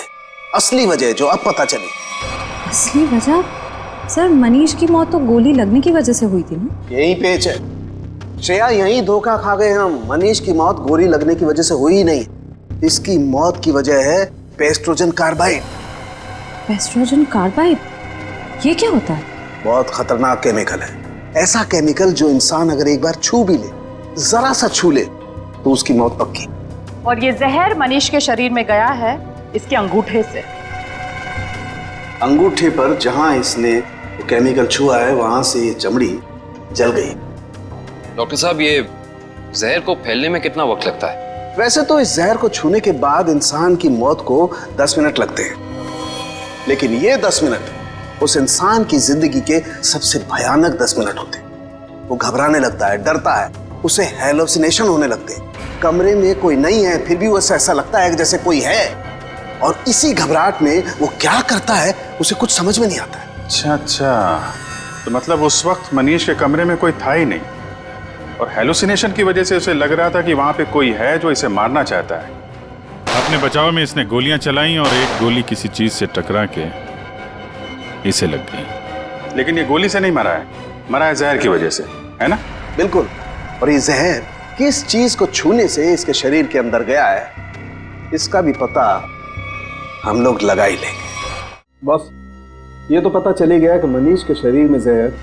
असली वजह जो अब पता चली। असली वजह? सर मनीष की मौत तो गोली लगने की वजह से हुई थी ना? यही पेच है श्रेया, यही धोखा खा गए हम। मनीष की मौत गोली लगने की वजह से हुई ही नहीं, इसकी मौत की वजह है पेस्ट्रोजन कार्बाइड। पेस्ट्रोजन कार्बाइड? ये क्या होता है? बहुत खतरनाक केमिकल है। ऐसा केमिकल जो इंसान अगर एक बार छू भी ले, जरा सा छू ले, तो उसकी मौत पक्की। और ये जहर मनीष के शरीर में गया है इसके अंगूठे से। अंगूठे पर जहां इसने वो केमिकल छुआ है वहां से ये चमड़ी जल गई। डॉक्टर साहब ये जहर को फैलने में कितना वक्त लगता है? वैसे तो इस जहर को छूने के बाद इंसान की मौत को 10 मिनट लगते हैं, लेकिन ये 10 मिनट उस इंसान की जिंदगी के सबसे भयानक 10 मिनट होते हैं। वो घबराने लगता है, डरता है, उसे हैलोसिनेशन होने लगते हैं। कमरे में कोई नहीं है फिर भी उसे ऐसा लगता है कि जैसे कोई है, और इसी घबराहट में वो क्या करता है उसे कुछ समझ में नहीं आता है। अच्छा, तो मतलब उस वक्त मनीष के कमरे में कोई था ही नहीं, और हेलुसिनेशन की वजह से उसे लग रहा था कि वहां पे कोई है जो इसे मारना चाहता है। अपने बचाव में इसने गोलियां चलाई और एक गोली किसी चीज से टकरा के इसे लग गई। लेकिन ये गोली से नहीं मरा है जहर की वजह से, है ना? बिल्कुल। और ये जहर किस चीज को छूने से इसके शरीर के अंदर गया है, इसका भी पता हम लोग लगा ही लेंगे। बस ये तो पता चली गया कि मनीष के शरीर में जहर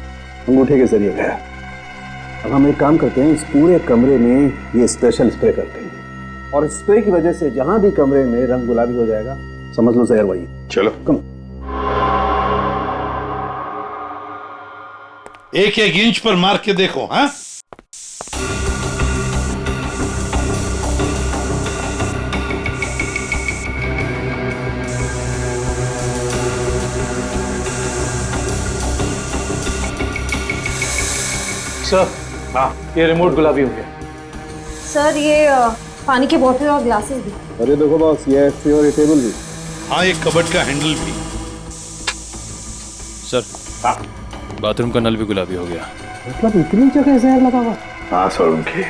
अंगूठे के जरिए गया। अब हम एक काम करते हैं, इस पूरे कमरे में ये स्पेशल स्प्रे करते हैं, और स्प्रे की वजह से जहां भी कमरे में रंग गुलाबी हो जाएगा, समझ लो जहर वही। चलो कम। एक इंच पर मार के देखो। हाँ सर, हाँ ये रिमोट गुलाबी हो गया। सर ये पानी की बोतल और ग्लासेस भी। अरे देखो बॉस, ये और ये टेबल भी। हाँ एक कबर्ड का हैंडल भी। सर हाँ बाथरूम का नल भी गुलाबी हो गया। मतलब इतनी जगह जहर लगा हुआ? हाँ सर, उनके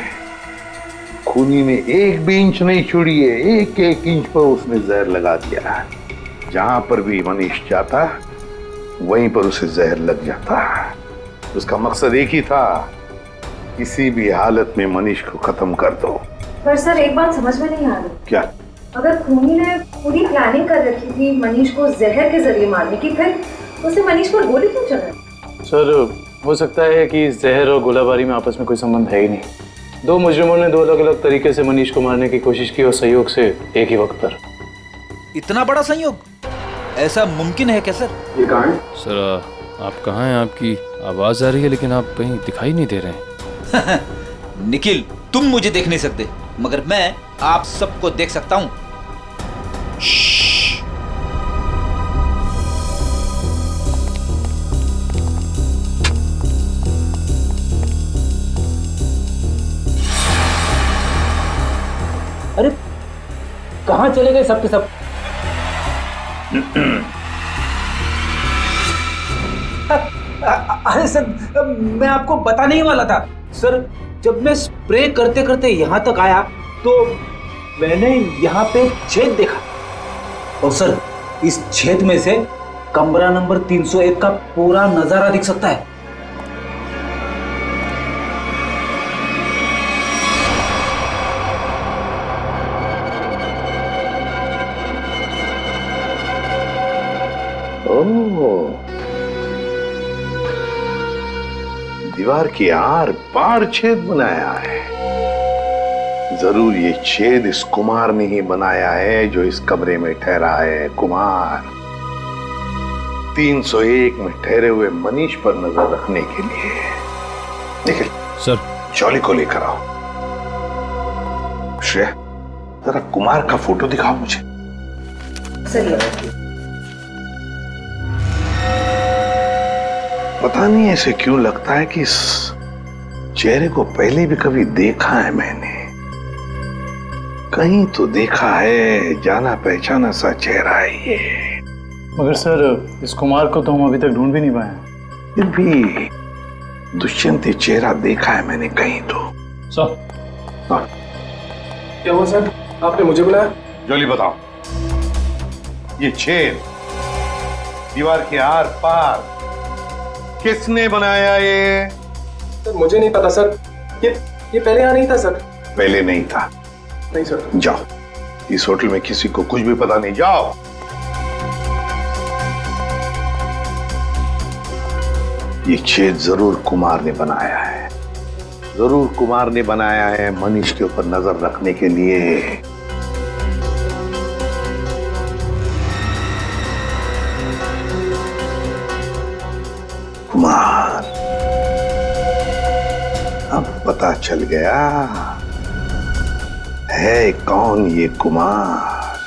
खूनी ने एक भी इंच नहीं छोड़ी है, एक एक इंच पर उसने जहर लगा दिया। जहां पर भी मनीष जाता वहीं पर उसे जहर लग जाता। उसका मकसद एक ही था, किसी भी हालत में मनीष को खत्म कर दो। पर सर एक बात समझ में नहीं आ रही। क्या? अगर खूनी ने पूरी प्लानिंग कर रखी थी मनीष को जहर के जरिए मारने की, फिर उसे मनीष पर गोली क्यों चलाई? सर हो सकता है कि जहर और गोलाबारी में आपस में कोई संबंध है ही नहीं। दो मुजरिमों ने दो अलग अलग तरीके से मनीष को मारने की कोशिश की और संयोग से एक ही वक्त पर। इतना बड़ा संयोग ऐसा मुमकिन है क्या सर? ये कहाँ है? सर आप कहाँ हैं? आपकी आवाज आ रही है लेकिन आप कहीं दिखाई नहीं दे रहे हैं। निखिल, तुम मुझे देख नहीं सकते मगर मैं आप सबको देख सकता हूं। अरे कहाँ चले गए सब के सब? अरे सर, मैं आपको बताने ही वाला था सर। जब मैं स्प्रे करते करते यहाँ तक आया तो मैंने यहाँ पे छेद देखा, और सर इस छेद में से कमरा नंबर 301 का पूरा नजारा दिख सकता है। ओह, दीवार के आर पार छेद बनाया है। जरूर ये छेद इस कुमार ने ही बनाया है जो इस कमरे में ठहरा है। कुमार, 301 में ठहरे हुए मनीष पर नजर रखने के लिए निखिल सर जॉली को लेकर आओ। श्रेया जरा कुमार का फोटो दिखाओ मुझे। पता नहीं ऐसे क्यों लगता है कि इस चेहरे को पहले भी कभी देखा है मैंने, कहीं तो देखा है, जाना पहचाना सा चेहरा है ये। मगर सर इस कुमार को तो हम अभी तक ढूंढ भी नहीं पाए। फिर भी दुष्यंत चेहरा देखा है मैंने कहीं तो। सर क्या हुआ सर, आपने मुझे बुलाया? जॉली बताओ, ये छेद दीवार के आर पार किसने बनाया ये? सर मुझे नहीं पता सर, ये पहले यहाँ नहीं था सर। पहले नहीं था? नहीं सर। जाओ, इस होटल में किसी को कुछ भी पता नहीं, जाओ। ये छेद जरूर कुमार ने बनाया है, जरूर कुमार ने बनाया है मनीष के ऊपर नजर रखने के लिए। कुमार, अब पता चल गया है कौन ये कुमार।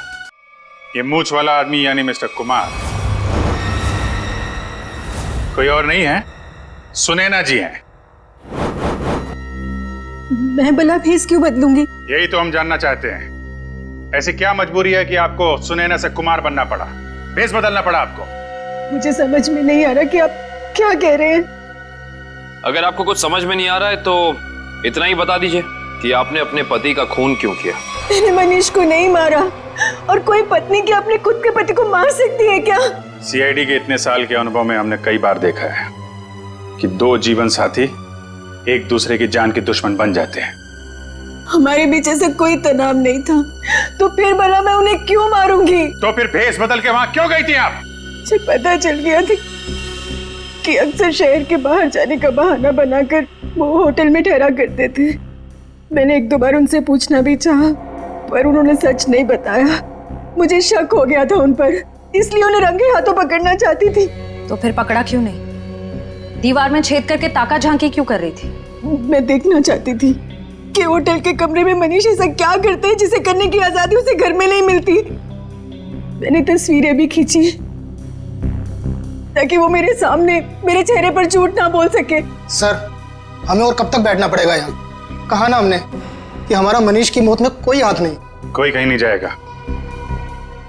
ये मूछ वाला आदमी यानी मिस्टर कुमार कोई और नहीं है, सुनैना जी हैं। मैं भला फेस क्यों बदलूंगी? यही तो हम जानना चाहते हैं, ऐसी क्या मजबूरी है कि आपको सुनैना से कुमार बनना पड़ा, भेष बदलना पड़ा आपको? मुझे समझ में नहीं आ रहा कि आप क्या कह रहे हैं। अगर आपको कुछ समझ में नहीं आ रहा है तो इतना ही बता दीजिए कि आपने अपने पति का खून क्यों किया। मैंने मनीष को नहीं मारा, और कोई पत्नी क्या अपने खुद के पति को मार सकती है क्या? सीआईडी के इतने साल के अनुभव में हमने कई बार देखा है कि दो जीवन साथी एक दूसरे की जान के दुश्मन बन जाते हैं। हमारे बीच ऐसा कोई तनाव नहीं था, तो फिर भला मैं उन्हें क्यों मारूंगी? तो फिर भेष बदल के वहां क्यों गई थी आप? मुझे पता चल गया था कि अक्सर शहर के बाहर जाने का बहाना बनाकर वो होटल में ठहरा करते थे। मैंने एक दो बार उनसे पूछना भी चाहा, पर उन्होंने सच नहीं बताया। मुझे शक हो गया था उन पर, इसलिए उन्हें रंगे हाथों पकड़ना चाहती थी। तो फिर पकड़ा क्यों नहीं? दीवार में छेद करके ताका झांकी क्यों कर रही थी? मैं देखना चाहती थी कि होटल के कमरे में मनीष ऐसा क्या करते हैं जिसे करने की आजादी उसे घर में नहीं मिलती। मैंने तस्वीरें भी खींची ताकि वो मेरे सामने मेरे चेहरे पर झूठ ना बोल सके। सर, हमें और कब तक बैठना पड़ेगा यहाँ? कहा ना हमने कि हमारा मनीष की मौत में कोई हाथ नहीं। कोई कहीं नहीं जाएगा,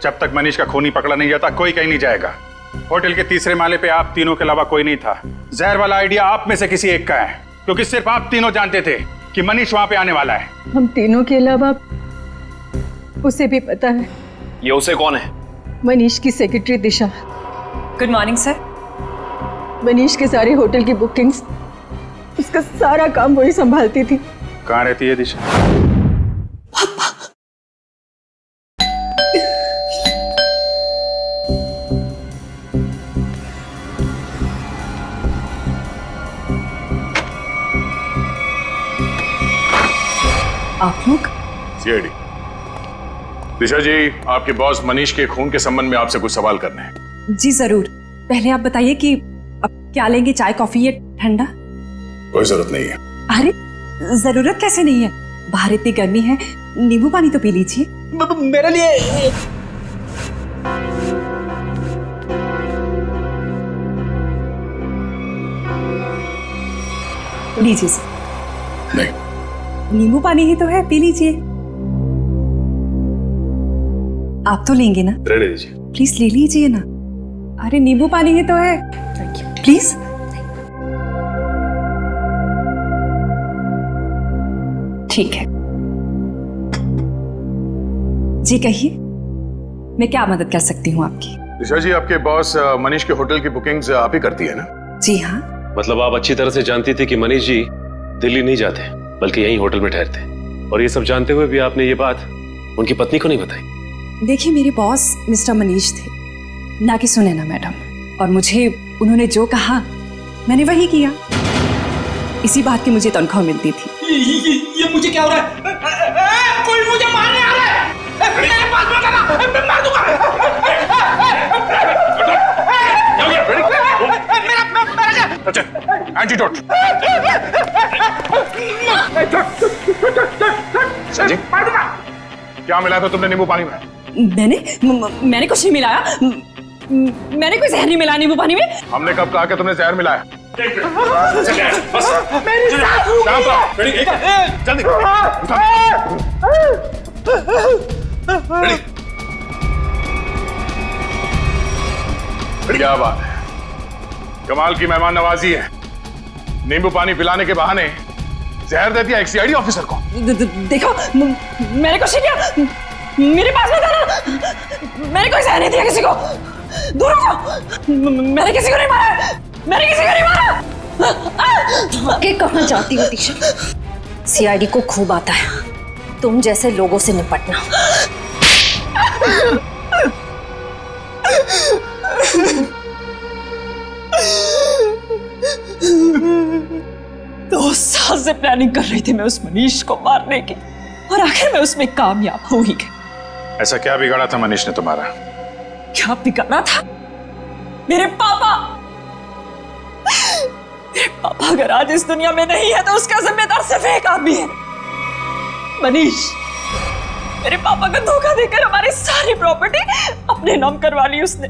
जब तक मनीष का खूनी पकड़ा नहीं जाता कोई कहीं नहीं जाएगा। होटल के तीसरे माले पे आप तीनों के अलावा कोई नहीं था। जहर वाला आइडिया आप में से किसी एक का है, क्योंकि सिर्फ आप तीनों जानते थे कि मनीष वहां पे आने वाला है। हम तीनों के अलावा उसे भी पता है। ये उसे कौन है? मनीष की secretary Disha. Good morning sir. Manish के सारे होटल की बुकिंग्स, उसका सारा काम वही संभालती थी। कहाँ रहती है दिशा? आप लोग? सीआईडी। दिशा जी, आपके बॉस मनीष के खून के संबंध में आपसे कुछ सवाल करने हैं। जी जरूर। पहले आप बताइए कि अब क्या लेंगे, चाय कॉफी या ठंडा? कोई जरूरत नहीं है। अरे जरूरत कैसे नहीं है, बाहर इतनी गर्मी है, नींबू पानी तो पी लीजिए। मेरे लिए लीजिए सर। नहीं, नींबू पानी ही तो है, पी लीजिए। आप तो लेंगे ना? रहने दीजिए। प्लीज ले लीजिए ना। अरे नींबू पानी ही तो है, प्लीज। ठीक है जी, कहिए मैं क्या मदद कर सकती हूँ आपकी? दिशा जी, आपके बॉस मनीष के होटल की बुकिंग्स आप ही करती है ना? जी हाँ। मतलब आप अच्छी तरह से जानती थी कि मनीष जी दिल्ली नहीं जाते बल्कि यहीं होटल में ठहरते, और ये सब जानते हुए भी आपने ये बात उनकी पत्नी को नहीं बताई? देखिए, मेरे बॉस मिस्टर मनीष थे, ना कि सुनैना मैडम, और मुझे उन्होंने जो कहा मैंने वही किया। इसी बात की मुझे तनख्वाह मिलती थी। ये मुझे क्या हो रहा है? कोई मुझे मारने आ रहा है, मेरे पास मत आना, मैं मार दूंगा। एंटीडोट। जी क्या मिला था तुमने नींबू पानी में? मैंने कुछ नहीं मिलाया। मैंने कोई जहर नहीं मिलाया नींबू पानी में। हमने कब कहा कि तुमने जहर मिलाया? जल्दी क्या बात है, कमाल की मेहमान नवाजी है। नींबू पानी पिलाने के बहाने जहर दे दिया एक सीआईडी ऑफिसर को। देखो मैंने कुछ नहीं किया, मेरे पास में था ना। मैंने कोई जहर नहीं दिया किसी को, दूर हो जाओ। मैंने किसी को नहीं मारा, मैंने किसी को नहीं मारा। आगे कहाँ जाती हो दिशा? सीआईडी को खूब आता है तुम जैसे लोगों से निपटना। दो साल से प्लानिंग कर रही थी मैं उस मनीष को मारने की, और आखिर में उसमें कामयाब हो ही गई। ऐसा क्या बिगाड़ा था मनीष ने तुम्हारा? क्या बिगाड़ा था? मेरे पापा अगर आज इस दुनिया में नहीं है तो उसका जिम्मेदार सिर्फ एक आदमी है, मनीष। मेरे पापा को धोखा देकर हमारी सारी प्रॉपर्टी अपने नाम करवा ली उसने।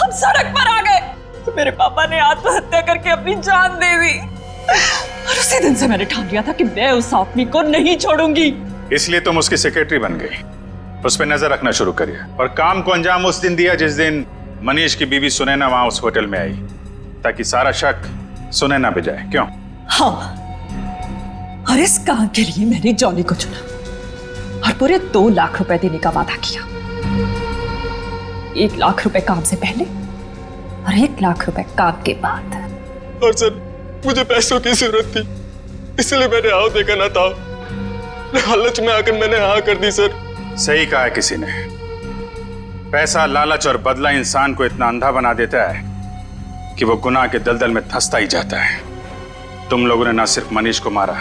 हम सड़क पर आ गए तो मेरे पापा ने आत्महत्या करके अपनी जान दे दी, और उसी दिन से मैंने ठान लिया था कि मैं उस आदमी को नहीं छोड़ूंगी। इसलिए तुम उसकी सेक्रेटरी बन गई, उस पर नजर रखना शुरू करिए, और काम को अंजाम उस दिन दिया जिस दिन मनीष की बीवी सुनैना वहां उस होटल में आई, ताकि सारा शक सुनैना पे जाए। क्यों? हाँ, और इस काम के लिए मैंने जॉली को चुना और पूरे 2 लाख रुपए देने का वादा किया। 1 लाख रुपए काम से पहले और 1 लाख रुपए काम के बाद। और सर मुझे पैसों की जरूरत थी, इसलिए मैंने हाँ देखा ना था। लालच में आकर मैंने हाँ कर दी सर। सही कहा है किसी ने, पैसा, लालच और बदला इंसान को इतना अंधा बना देता है कि वो गुनाह के दलदल में धंसता ही जाता है। तुम लोगों ने ना सिर्फ मनीष को मारा,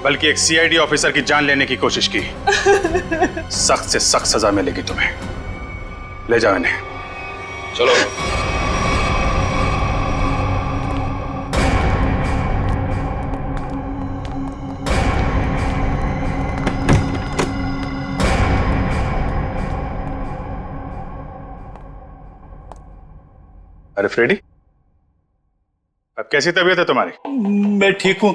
बल्कि एक सीआईडी ऑफिसर की जान लेने की कोशिश की। सख्त से सख्त सजा मिलेगी तुम्हें। ले जाओ इन्हें। चलो। अरे फ्रेडी, अब कैसी तबीयत है तुम्हारी? मैं ठीक हूँ।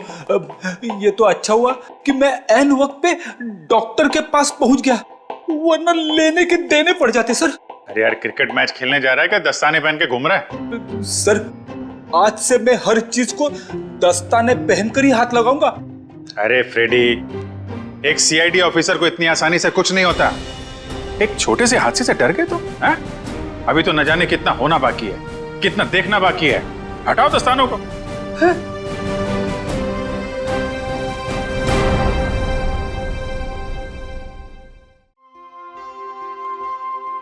ये तो अच्छा हुआ कि मैं ऐन वक्त पे डॉक्टर के पास पहुंच गया, वरना लेने के देने पड़ जाते सर। अरे यार, क्रिकेट मैच खेलने जा रहा है क्या दस्ताने पहन के घूम रहा है? सर आज से मैं हर चीज को दस्ताने पहनकर ही हाथ लगाऊंगा। अरे फ्रेडी, एक सीआईडी ऑफिसर को इतनी आसानी से कुछ नहीं होता। एक छोटे से हादसे से डर गए तुम? अभी तो न जाने कितना होना बाकी है, कितना देखना बाकी है। हटाओ दस्तानों को।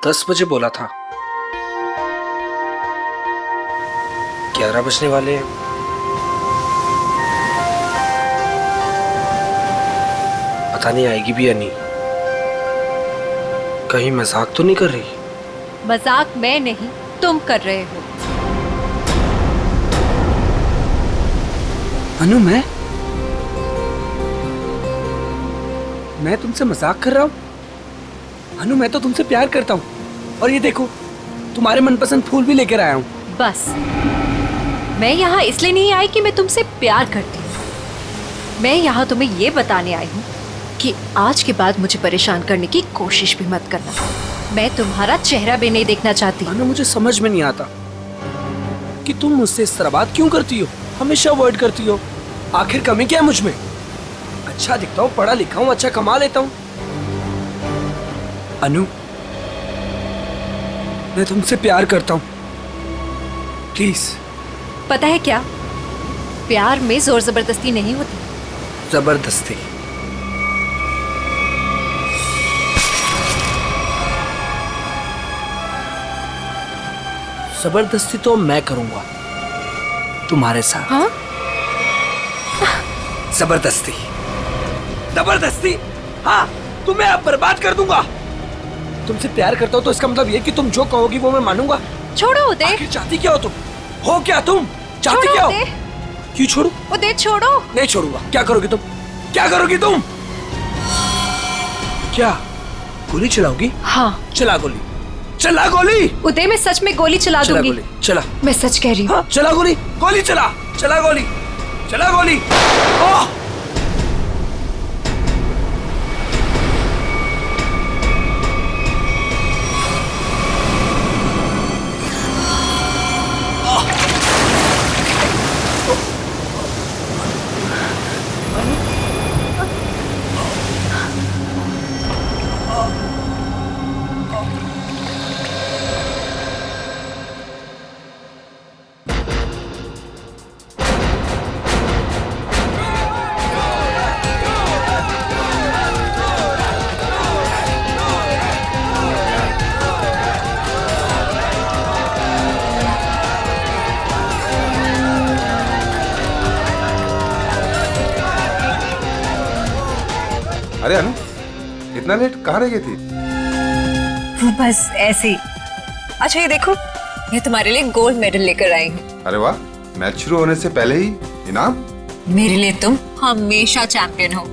10 बजे बोला था, 11 बजने वाले हैं। पता नहीं आएगी भी या नहीं। कहीं मजाक तो नहीं कर रही? मजाक मैं नहीं तुम कर रहे हो। अनु, मैं तुमसे मजाक कर रहा हूँ? अनु, मैं तो तुमसे प्यार करता हूँ, और ये देखो तुम्हारे मनपसंद फूल भी लेकर आया हूँ। बस, मैं यहाँ इसलिए नहीं आई कि मैं तुमसे प्यार करती हूँ। मैं यहाँ तुम्हें ये बताने आई हूँ कि आज के बाद मुझे परेशान करने की कोशिश भी मत करना। मैं तुम्हारा चेहरा भी नहीं देखना चाहती। अनु, मुझे समझ में नहीं आता कि तुम मुझसे इस तरह बात क्यों करती हो, हमेशा अवॉइड करती हो। आखिर कमी क्या है मुझ में? अच्छा दिखता हूँ, पढ़ा लिखा हूँ, अच्छा कमा लेता हूँ। अनु, मैं तुमसे प्यार करता हूँ, प्लीज। पता है क्या, प्यार में जोर जबरदस्ती नहीं होती। जबरदस्ती? जबरदस्ती तो मैं करूंगा तुम्हारे साथ। हाँ? जबरदस्ती, जबरदस्ती, हाँ, तुम्हें अब बर्बाद कर दूंगा। तुमसे प्यार करता हूं तो इसका मतलब ये कि तुम जो कहोगी वो मैं मानूंगा। छोड़ो उदय। आखिर चाहती क्या हो तुम? हो क्या तुम? चाहती छोड़ो क्या हो? उदय। क्यों छोड़ू? उदय छोड़ो। नहीं छोड़ूंगा। क्या करोगी तुम? क्या करोगी तुम? क्या गोली चलाओगी? हाँ। चला गोली, चला गोली। उदय मैं सच में गोली चला चला दूंगी। गोली, चला। मैं सच कह रही हूँ। हाँ, चला गोली, गोली चला, चला गोली, चला गोली। ओह! अरे अनु, इतना लेट कहाँ रह गई थी? वो बस ऐसे ही। अच्छा ये देखो, मैं तुम्हारे लिए गोल्ड मेडल लेकर आई हूँ। अरे वाह, मैच शुरू होने से पहले ही इनाम? मेरे लिए तुम हमेशा चैंपियन हो।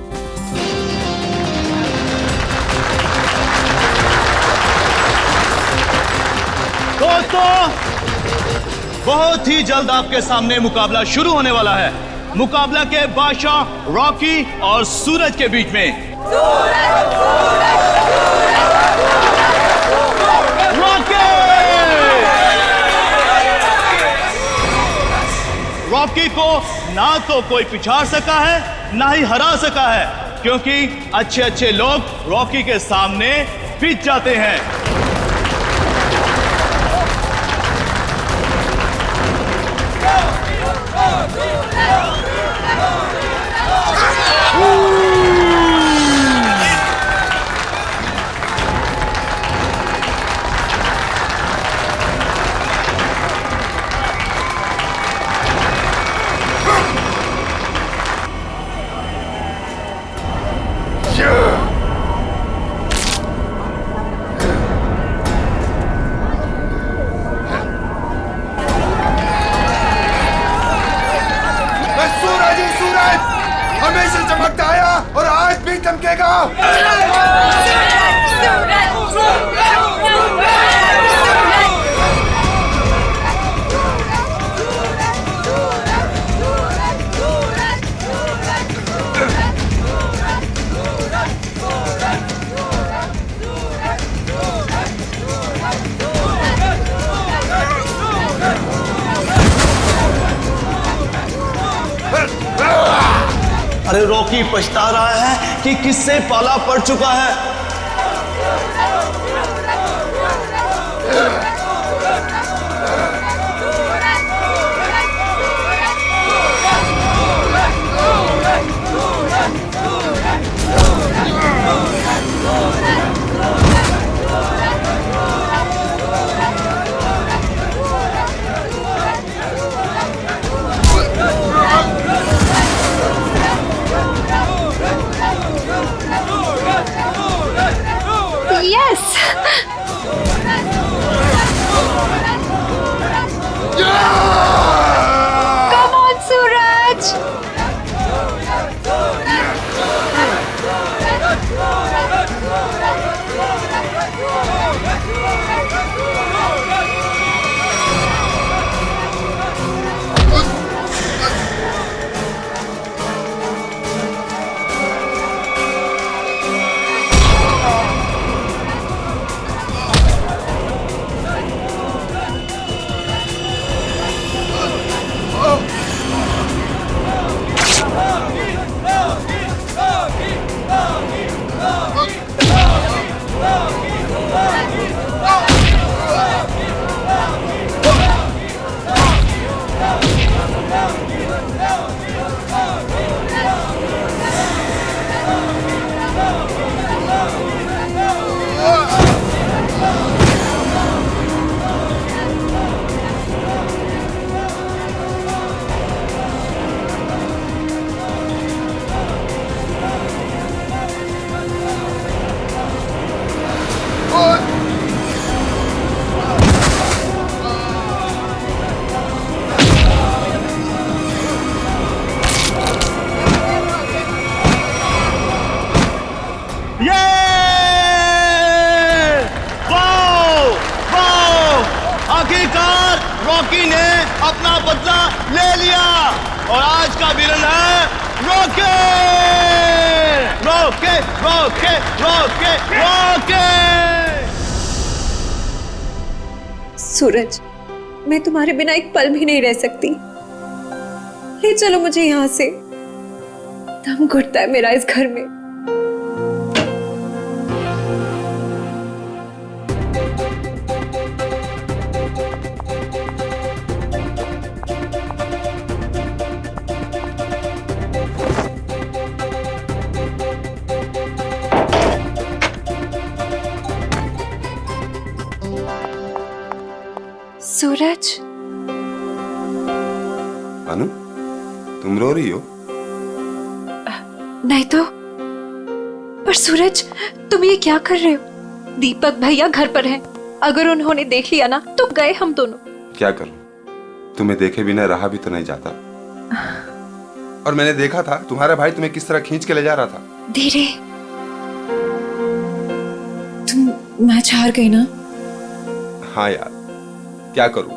दोस्तों, बहुत ही जल्द आपके सामने मुकाबला शुरू होने वाला है। मुकाबला के बादशाह रॉकी और सूरज के बीच में। रॉकी को ना तो कोई पिछाड़ सका है ना ही हरा सका है, क्योंकि अच्छे अच्छे लोग रॉकी के सामने पिट जाते हैं। हमेशा चमकता आया और आज भी चमकेगा। अरे रॉकी पछता रहा है कि किससे पाला पड़ चुका है। यस। रॉकी ने अपना बदला ले लिया और आज का विलन है Rocky. Rocky Rocky Rocky Rocky. Suraj, मैं तुम्हारे बिना एक पल भी नहीं रह सकती। ले चलो मुझे यहाँ से, दम घुटता है मेरा इस घर में। सूरज। अनु, तुम रो रही हो? नहीं तो। पर सूरज, तुम ये क्या कर रहे हो? दीपक भैया घर पर हैं। अगर उन्होंने देख लिया ना तो गए हम दोनों। क्या करूं? तुम्हें देखे बिना रहा भी तो नहीं जाता। और मैंने देखा था तुम्हारा भाई तुम्हें किस तरह खींच के ले जा रहा था। धीरे। तुम मैच हार गई ना? हाँ यार, क्या करूं?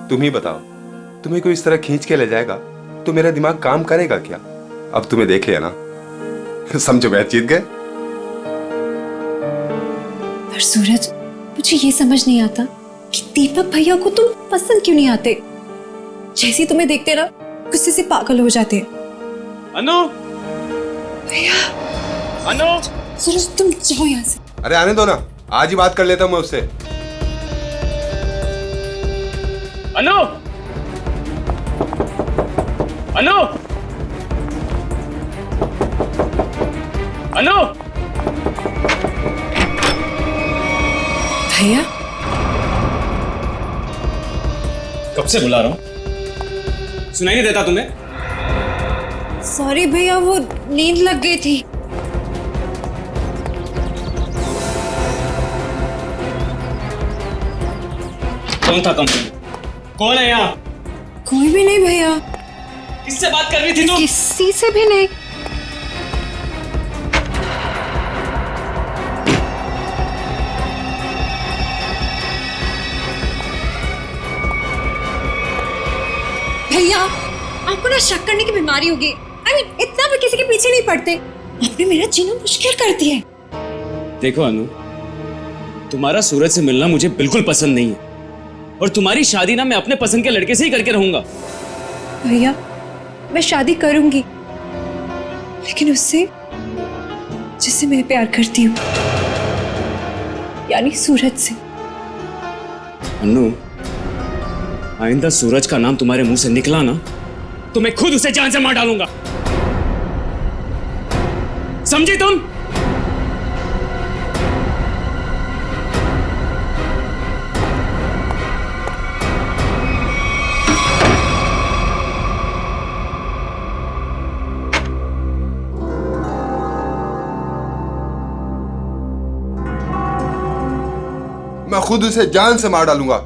तुम ही बताओ। तुम्हें कोई इस तरह खींच के ले जाएगा तो मेरा दिमाग काम करेगा क्या? अब तुम्हें देख लिया ना, समझो मैच जीत गए। पर सूरज, मुझे ये समझ नहीं आता कि दीपक भैया को तुम पसंद क्यों नहीं आते? जैसे तुम्हें देखते ना गुस्से से पागल हो जाते हैं। अनु, भैया। अनु। सूरज, तुम जाओ यहाँ से। अरे आने दो ना, आज ही बात कर लेता हूं मैं उससे। अनु, अनु, अनु। भैया, कब से बुला रहा हूं, सुनाई नहीं देता तुम्हें? सॉरी भैया, वो नींद लग गई थी। कौन था कंपनी? कौन है यहाँ? कोई भी नहीं भैया। किससे बात कर रही थी तुम? किसी से भी नहीं। भैया, आपको ना शक करने की बीमारी होगी। इतना भी किसी के पीछे नहीं पड़ते। आपने मेरा जीना मुश्किल कर दिया है। देखो अनु, तुम्हारा सूरज से मिलना मुझे बिल्कुल पसंद नहीं है और तुम्हारी शादी ना मैं अपने पसंद के लड़के से ही करके रहूंगा। भैया, मैं शादी करूंगी, लेकिन उससे जिससे मैं प्यार करती हूँ, यानी सूरज से। अनु, आइंदा सूरज का नाम तुम्हारे मुंह से निकला ना तो मैं खुद उसे जान से मार डालूंगा। समझी तुम? मैं खुद उसे जान से मार डालूंगा।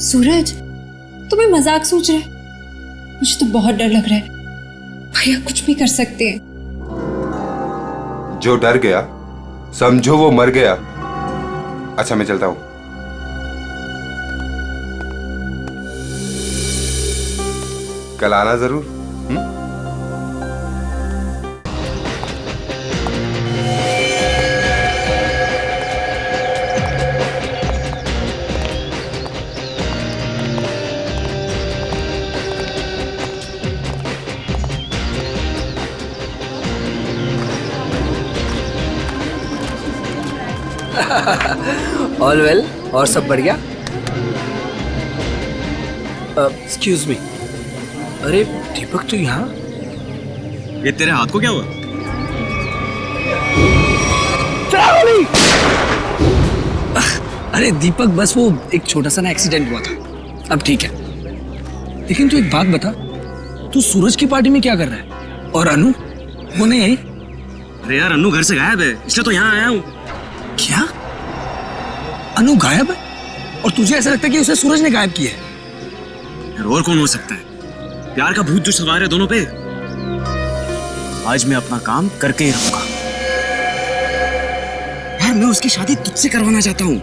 सूरज, तुम्हें मजाक सोच रहे? मुझे तो बहुत डर लग रहा है। भैया कुछ भी कर सकते हैं। जो डर गया समझो वो मर गया। अच्छा, मैं चलता हूं। कल आना जरूर। ऑल वेल, और सब बढ़िया? एक्सक्यूज मी, अरे दीपक तू यहाँ? ये तेरे हाथ को क्या हुआ? अरे दीपक, बस वो एक छोटा सा ना एक्सीडेंट हुआ था, अब ठीक है। लेकिन तू एक बात बता, तू सूरज की पार्टी में क्या कर रहा है? और अनु वो नहीं आई? अरे यार, अनु घर से गायब है, इसलिए तो यहाँ आया हूँ। क्या? अनु गायब है? और तुझे ऐसा लगता है कि उसे सूरज ने गायब किया है? यार और कौन हो सकता है? प्यार का भूत जो सवार है दोनों पे। आज मैं अपना काम करके ही रहूंगा। यार मैं उसकी शादी तुझसे करवाना चाहता हूँ।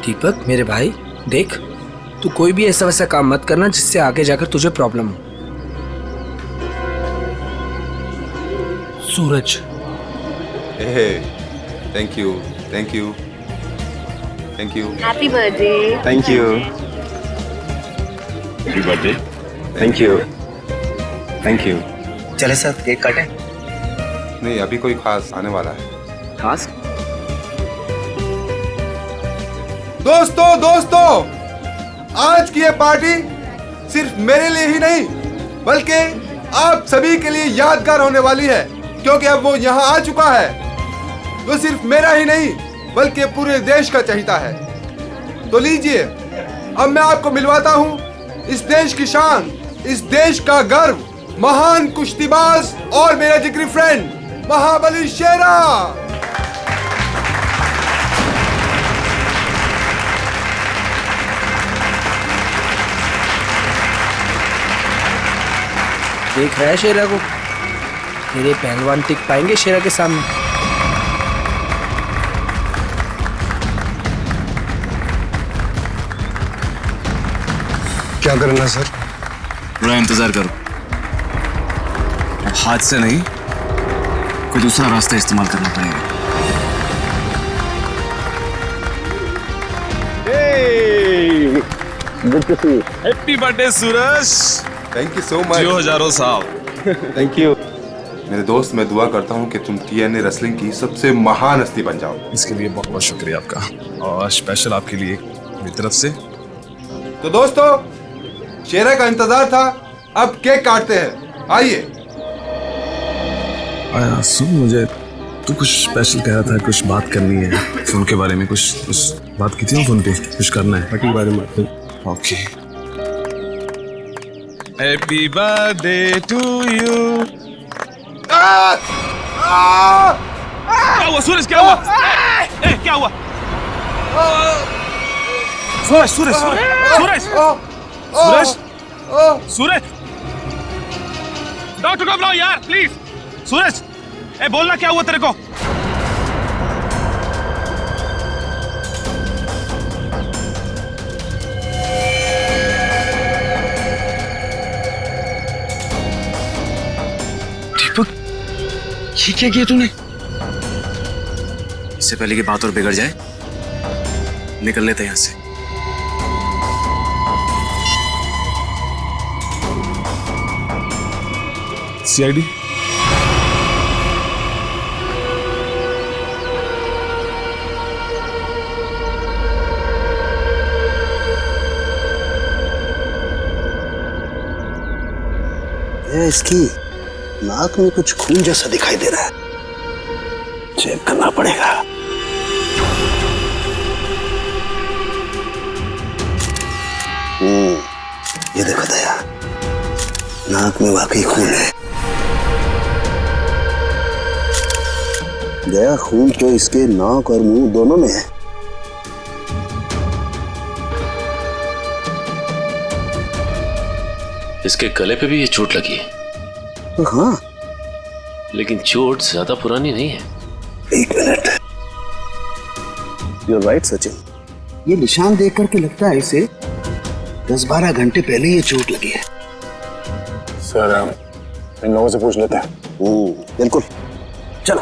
दीपक मेरे भाई, देख तू कोई भी ऐसा वैसा काम मत करना जिससे आगे जाकर तुझे प्रॉब्लम हो। Suraj. Thank you, thank you, thank you. Happy birthday. Thank you. Happy birthday. Thank you, thank you. चले सर केक काटें। नहीं, अभी कोई खास आने वाला है। खास? दोस्तों, आज की ये पार्टी सिर्फ मेरे लिए ही नहीं बल्कि आप सभी के लिए यादगार होने वाली है, क्योंकि अब वो यहाँ आ चुका है। वो सिर्फ मेरा ही नहीं बल्कि पूरे देश का चहेता है। तो लीजिए, अब मैं आपको मिलवाता हूँ इस देश की शान, इस देश का गर्व, महान कुश्तीबाज और मेरा जिगरी फ्रेंड महाबली शेरा। देख रहा है शेरा को? तेरे पहलवान टिक पाएंगे शेरा के सामने? क्या करना सर? थोड़ा इंतजार करो। अब हाथ से नहीं, कोई दूसरा रास्ता इस्तेमाल करना पड़ेगा। Good to see you. Happy birthday Suraj. Thank you so much. जियो हजारों साल। थैंक यू मेरे दोस्त। मैं दुआ करता हूँ कि तुम TNA रेसलिंग की सबसे महान हस्ती बन जाओ। इसके लिए बहुत बहुत शुक्रिया आपका, और स्पेशल आपके लिए मेरी तरफ से। तो दोस्तों, शेरा का इंतजार था, अब केक काटते हैं। आइए। आया सुन, मुझे तू कुछ स्पेशल कह रहा था, कुछ बात करनी है फोन के बारे में। कुछ बात की थी ना फोन पे, कुछ करना है के बारे में। Okay. Happy birthday to you. क्या हुआ सूरज? क्या हुआ? क्या हुआ? सूरज सूरज सूरज सूरज सूरज, डॉक्टर को बुलाओ यार प्लीज। सूरज, बोलना क्या हुआ तेरे को? दीपक, ये क्या किया तूने? इससे पहले की बात और बिगड़ जाए, निकल लेते हैं यहाँ से। CID इसकी नाक में कुछ खून जैसा दिखाई दे रहा है, चेक करना पड़ेगा। ये देखो दया, नाक में वाकई खून है। दया, खून तो इसके नाक और मुंह दोनों में है। इसके गले पे भी ये चोट लगी है। हाँ, लेकिन चोट ज्यादा पुरानी नहीं है। एक मिनट। You're right, Sachin. ये निशान देख करके लगता है इसे 10-12 घंटे पहले ये चोट लगी है। सर, इन लोगों से पूछ लेते हैं। बिल्कुल, चलो।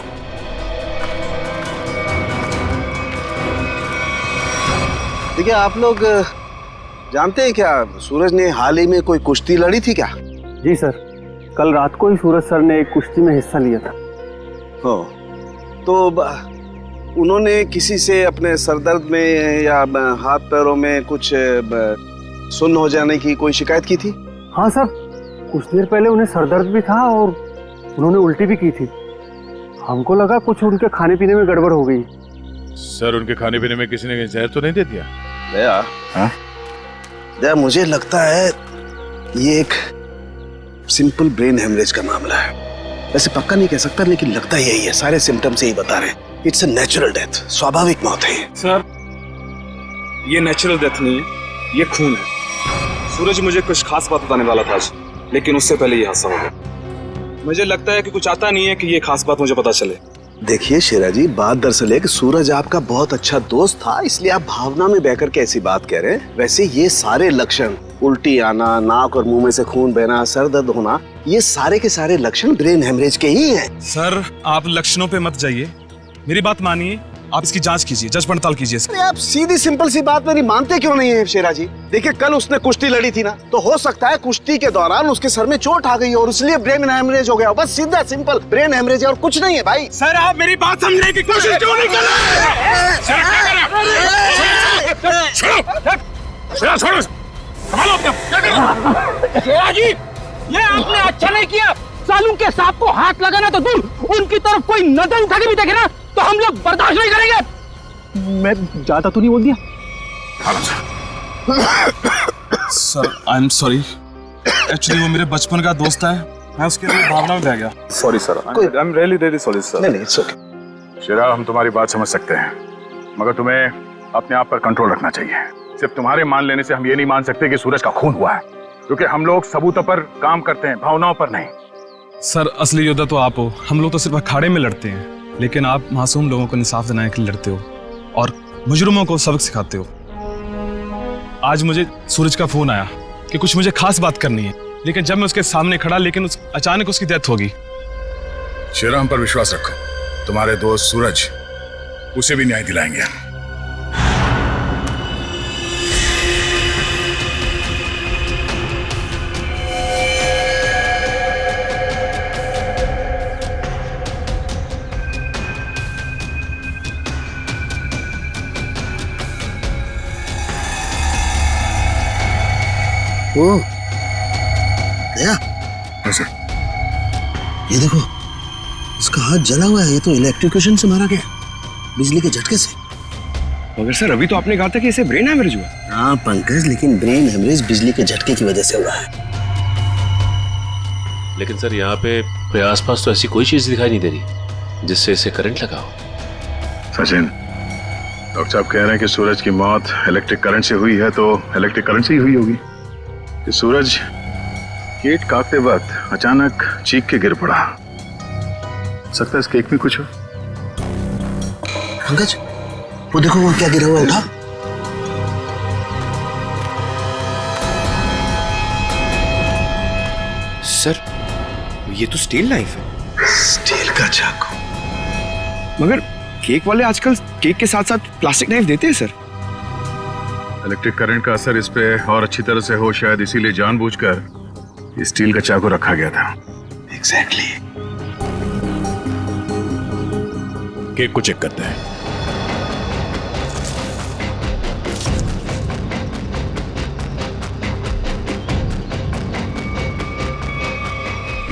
देखिए, आप लोग जानते हैं क्या, सूरज ने हाल ही में कोई कुश्ती लड़ी थी क्या? जी सर, कल रात को ही सूरज सर ने एक कुश्ती में हिस्सा लिया था। हो, तो उन्होंने किसी से अपने सरदर्द में या हाथ पैरों में कुछ सुन्न हो जाने की कोई शिकायत की थी? हाँ सर, कुछ देर पहले उन्हें सरदर्द भी था और उन्होंने उल्टी भी की थी। हमको लगा कुछ उनके खाने पीने में गड़बड़ हो गई। सर, उनके खाने पीने में किसी ने जहर तो नहीं दे दिया? दया, हाँ? दया, मुझे लगता है ये एक सिंपल ब्रेन हेमरेज का मामला है। वैसे पक्का नहीं कह सकता, लेकिन लगता यही है। सारे सिम्टम्स यही बता रहे हैं। इट्स अ नेचुरल डेथ, स्वाभाविक मौत है। सर, ये नेचुरल डेथ नहीं है, ये खून है। सूरज मुझे कुछ खास बात बताने वाला था आज, लेकिन उससे पहले ये हादसा हो गया। मुझे लगता है कि कुछ आता नहीं है कि ये खास बात मुझे पता चले। देखिए शेरा जी, बात दरअसल है कि सूरज आपका बहुत अच्छा दोस्त था, इसलिए आप भावना में बहकर के ऐसी बात कह रहे हैं। वैसे ये सारे लक्षण, उल्टी आना, नाक और मुंह में से खून बहना, सर दर्द होना, ये सारे के सारे लक्षण ब्रेन हेमरेज के ही हैं। सर आप लक्षणों पे मत जाइए, मेरी बात मानिए, आप इसकी जांच कीजिए, जांच पड़ताल कीजिए इसकी। अरे आप सीधी सिंपल सी बात मेरी मानते क्यों नहीं है शेरा जी? देखिए कल उसने कुश्ती लड़ी थी ना, तो हो सकता है कुश्ती के दौरान उसके सर में चोट आ गई और इसलिए ब्रेन हेमरेज हो गया। बस सीधा सिंपल ब्रेन हेमरेज है और कुछ नहीं है भाई। सर आप मेरी बात समझने की कोशिश क्यों नहीं कर रहे? ये आपने अच्छा नहीं किया। सालू के सांप को हाथ लगाना तो दूर, उनकी तरफ कोई नजर उठा के भी देखे ना तो हम लोग बर्दाश्त नहीं करेंगे। मैं ज्यादा तो नहीं बोल दिया? Sir I am sorry, actually वो मेरे बचपन का दोस्त है, मैं उसके लिए भावना में बह गया। Sorry sir, I am really sorry sir. नहीं, इट्स ओके। शेरा, हम तुम्हारी बात समझ सकते हैं, मगर तुम्हें अपने आप पर कंट्रोल रखना चाहिए। सिर्फ तुम्हारे मान लेने से हम ये नहीं मान सकते कि सूरज का खून हुआ है, क्योंकि हम लोग सबूतों पर काम करते हैं, भावनाओं पर नहीं। सर असली योद्धा तो आप हो, हम लोग तो सिर्फ अखाड़े में लड़ते हैं, लेकिन आप मासूम लोगों को इंसाफ दिलाने के लिए लड़ते हो और मुजरिमों को सबक सिखाते हो। आज मुझे सूरज का फोन आया कि कुछ मुझे खास बात करनी है, लेकिन जब मैं उसके सामने खड़ा, लेकिन अचानक उसकी डेथ होगी। शेरा, हम पर विश्वास रखो, तुम्हारे दोस्त सूरज, उसे भी न्याय दिलाएंगे। ओ, गया? ये देखो, इसका हाथ जला हुआ है, ये तो इलेक्ट्रिक्यूशन से मारा गया, बिजली के झटके से। मगर सर अभी तो आपने कहा था कि इसे ब्रेन हेमरेज हुआ। हाँ पंकज, लेकिन ब्रेन हेमरेज बिजली के झटके की वजह से हुआ है। लेकिन सर यहाँ पे आसपास तो ऐसी कोई चीज दिखाई नहीं दे रही जिससे इसे करंट लगा हो। सचिन, डॉक्टर साहब कह रहे हैं कि सूरज की मौत इलेक्ट्रिक करंट से हुई है, तो इलेक्ट्रिक करंट से ही हुई होगी कि सूरज केक काटते वक्त अचानक चीख के गिर पड़ा। सकता है इस केक में कुछ हो। पंकज, वो देखो वहां क्या गिरा हुआ, उठा। सर ये तो स्टील नाइफ है। स्टील का चाकू। मगर केक वाले आजकल केक के साथ साथ प्लास्टिक नाइफ देते हैं सर। इलेक्ट्रिक करंट का असर इस पे और अच्छी तरह से हो, शायद इसीलिए जानबूझकर स्टील का चाकू रखा गया था। एग्जैक्टली। केक को चेक करते हैं।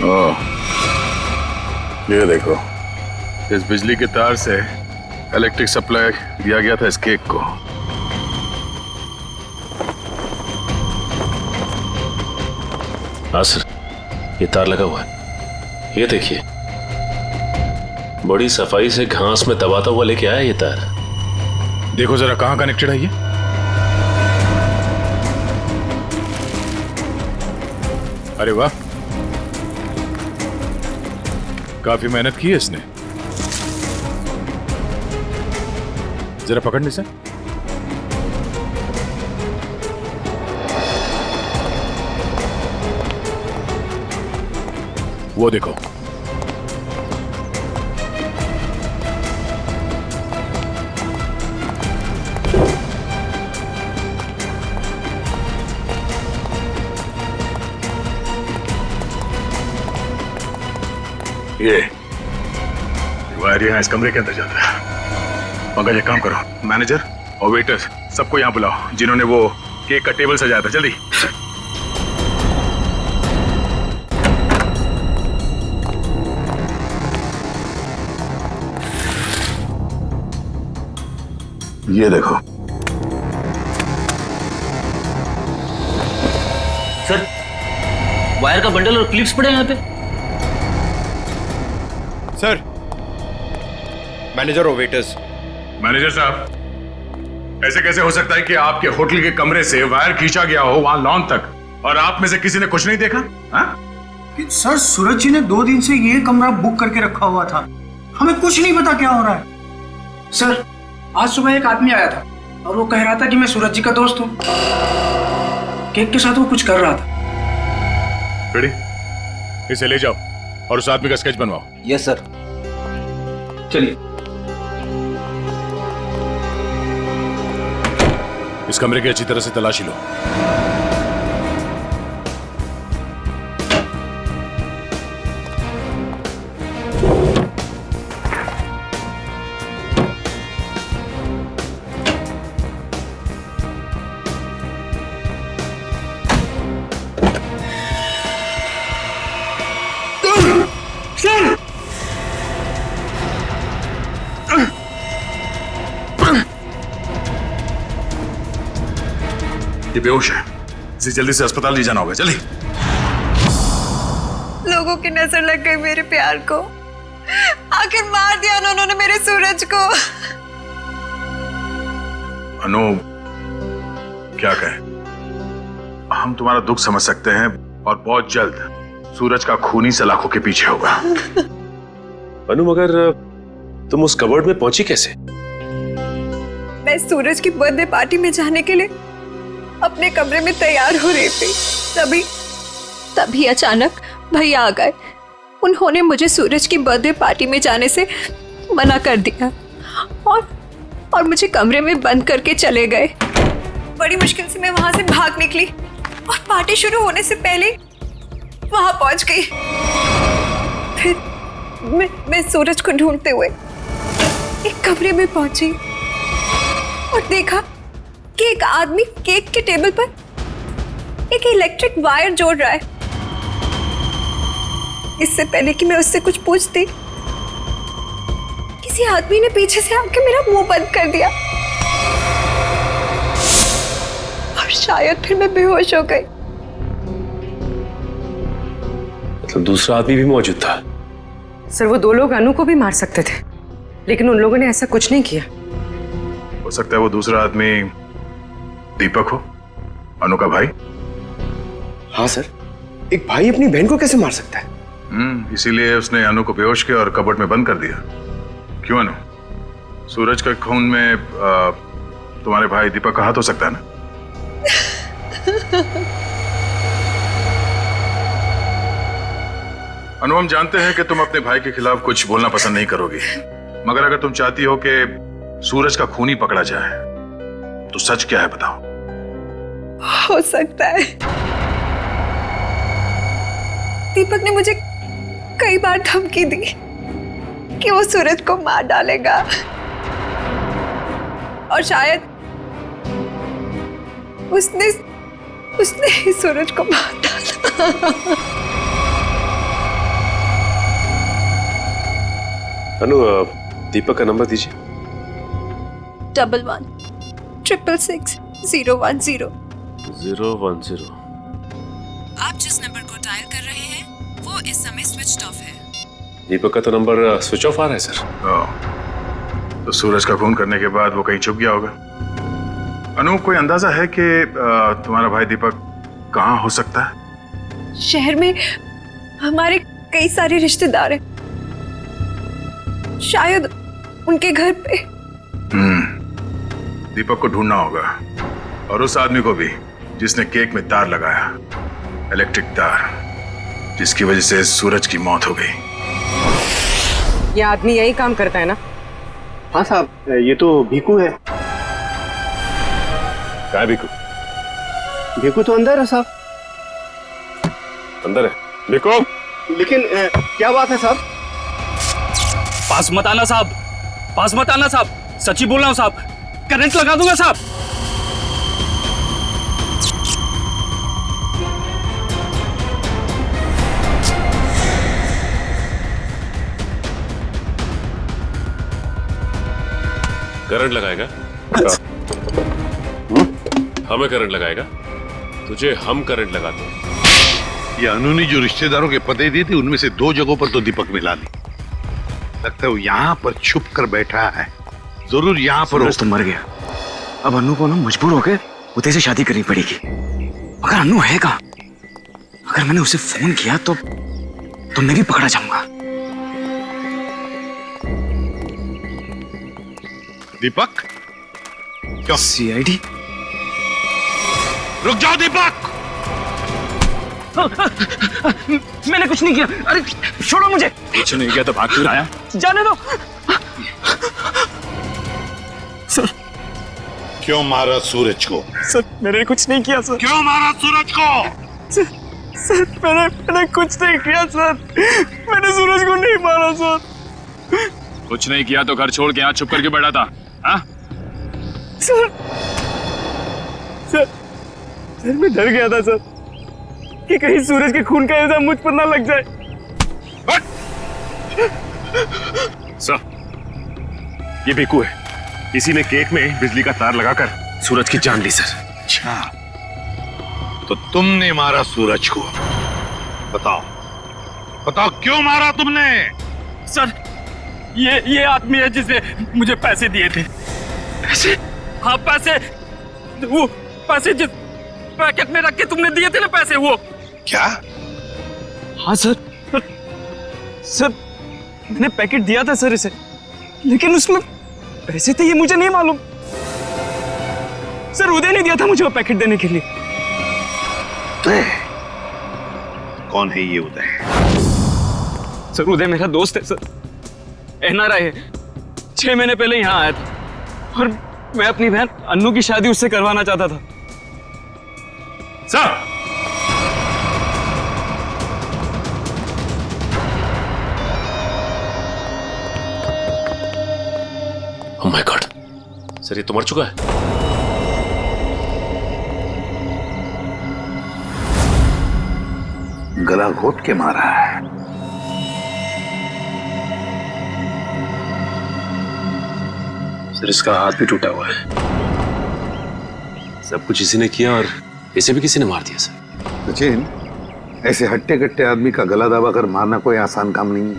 ओह, ये देखो, इस बिजली के तार से इलेक्ट्रिक सप्लाई दिया गया था इस केक को। हाँ सर, ये तार लगा हुआ है, ये देखिए, बड़ी सफाई से घास में दबाता हुआ लेके आया ये तार। देखो जरा कहां कनेक्टेड है ये। अरे वाह, काफी मेहनत की है इसने। जरा पकड़ने से। वो देखो, ये वायर यहाँ इस कमरे के अंदर जाता है। पंकज, एक काम करो, मैनेजर और वेटर सबको यहाँ बुलाओ जिन्होंने वो केक का टेबल सजाया था। जल्दी। ये देखो सर, वायर का बंडल और क्लिप्स पड़े हैं यहाँ पे। सर, मैनेजर और वेटर्स। मैनेजर साहब, ऐसे कैसे हो सकता है कि आपके होटल के कमरे से वायर खींचा गया हो वहां लॉन तक और आप में से किसी ने कुछ नहीं देखा? हाँ? सर, सूरज जी ने 2 दिन से ये कमरा बुक करके रखा हुआ था। हमें कुछ नहीं पता क्या हो रहा है। सर, आज सुबह एक आदमी आया था और वो कह रहा था कि मैं सूरज जी का दोस्त हूँ। केक के साथ वो कुछ कर रहा था। रेडी, इसे ले जाओ और उस आदमी का स्केच बनवाओ। Yes sir. चलिए। इस कमरे की अच्छी तरह से तलाशी लो। ये बेहोश है, इसे जल्दी से अस्पताल ले जाना होगा। जल्दी। लोगों की नजर लग गई मेरे प्यार को, आखिर मार दिया उन्होंने मेरे सूरज को। अनु, क्या कहें, हम तुम्हारा दुख समझ सकते हैं और बहुत जल्द सूरज का खूनी सलाखों के पीछे होगा। अनु, मगर तुम उस कबर्ड में पहुंची कैसे? मैं सूरज की बर्थडे पार्टी में जाने के लिए अपने कमरे में तैयार हो रही थी, तभी अचानक भैया आ गए। उन्होंने मुझे सूरज की बर्थडे पार्टी में जाने से मना कर दिया और मुझे कमरे में बंद करके चले गए। बड़ी मुश्किल से मैं वहां से भाग निकली और पार्टी शुरू होने से पहले वहां पहुंच गई। फिर मैं सूरज को ढूंढते हुए एक कमरे में पहुंची और देखा कि एक आदमी केक के टेबल पर एक इलेक्ट्रिक वायर जोड़ रहा है। इससे पहले कि मैं उससे कुछ पूछती, किसी आदमी ने पीछे से आके मेरा मुंह बंद कर दिया और शायद फिर मैं बेहोश हो गई। मतलब दूसरा आदमी भी मौजूद था? सर, वो दो लोग अनु को भी मार सकते थे, लेकिन उन लोगों ने ऐसा कुछ नहीं किया। हो सकता है वो दूसरा आदमी दीपक हो, अनु का भाई। हाँ सर, एक भाई अपनी बहन को कैसे मार सकता है? इसीलिए उसने अनु को बेहोश किया और कबर्ड में बंद कर दिया। क्यों अनु, सूरज के खून में तुम्हारे भाई दीपक का हाथ हो सकता है ना? अनु, हम जानते हैं कि तुम अपने भाई के खिलाफ कुछ बोलना पसंद नहीं करोगी, मगर अगर तुम चाहती हो कि सूरज का खूनी पकड़ा जाए तो सच क्या है बताओ। हो सकता है दीपक ने मुझे कई बार धमकी दी कि वो सूरज को मार डालेगा और शायद उसने ही सूरज को मार डाला। अनु, दीपक का नंबर दीजिए। 111666 010। आप जिस नंबर को डायल कर रहे हैं वो इस समय स्विच्ड ऑफ है। दीपक का तो नंबर स्विच ऑफ आ रहा है सर। तो सूरज का खून करने के बाद वो कहीं छुप गया होगा। अनु, कोई अंदाजा है कि तुम्हारा भाई दीपक कहाँ हो सकता है? शहर में हमारे कई सारे रिश्तेदार हैं, शायद उनके घर पे। दीपक को ढूंढना होगा और उस आदमी को भी जिसने केक में तार लगाया, इलेक्ट्रिक तार, जिसकी वजह से सूरज की मौत हो गई। ये आदमी यही काम करता है ना? हाँ साहब, ये तो भीकू है। क्या है भीकू? भीकू तो अंदर है साहब। अंदर है भीकू? लेकिन क्या बात है साहब? पास मत आना साहब, पास मत आना साहब, सच्ची बोल रहा हूं साहब, करंट लगा दूंगा साहब। करंट लगाएगा? हमें करंट लगाएगा? तुझे हम करंट लगाते हैं। ये अनु ने जो रिश्तेदारों के पते दिए थे उनमें से 2 जगहों पर तो दीपक मिला ली। लगता है वो यहाँ पर छुप कर बैठा है, जरूर यहाँ पर सूरज तो मर गया। अब अनु को ना मजबूर होकर उदय से शादी करनी पड़ेगी। अगर अनु है कहाँ? अगर मैंने उसे फोन किया तो मैं भी पकड़ा जाऊंगा। दीपक क्यों? सीआईडी? रुक जाओ दीपक! मैंने कुछ नहीं किया। अरे छोड़ो मुझे। कुछ नहीं किया तो भाग क्यों आया? जाने दो। सर क्यों मारा सूरज को? सर मैंने कुछ नहीं किया सर। क्यों मारा सूरज को? सर मैंने कुछ नहीं किया सर। मैंने सूरज को नहीं मारा सर। कुछ नहीं किया तो घर छोड़ के यहाँ चुप करके बैठा था? हाँ? सर मैं डर गया था सर कि कहीं सूरज के खून का इल्जाम मुझ पर ना लग जाए। सर ये बेकू है, इसी ने केक में बिजली का तार लगाकर सूरज की जान ली सर। अच्छा तो तुमने मारा सूरज को? बताओ क्यों मारा तुमने? सर ये आदमी है जिसे मुझे पैसे दिए थे। पैसे? हाँ पैसे, वो पैसे जिस पैकेट में रख के तुमने दिए थे ना पैसे, वो। क्या? हाँ सर मैंने पैकेट दिया था सर इसे, लेकिन उसमें पैसे थे ये मुझे नहीं मालूम। सर उदय ने दिया था मुझे वो पैकेट देने के लिए। कौन है ये उदय? सर उदय मेरा दोस्त है सर, एनआरआई है। 6 महीने पहले यहाँ आया था और मैं अपनी बहन अन्नू की शादी उससे करवाना चाहता था। Sir oh my God, sir ये तो मर चुका है। गला घोट के मारा है। सर इसका हाथ भी टूटा हुआ है। सब कुछ इसी ने किया और इसे भी किसी ने मार दिया सर। सचिन, ऐसे हट्टे कट्टे आदमी का गला दबाकर मारना कोई आसान काम नहीं है।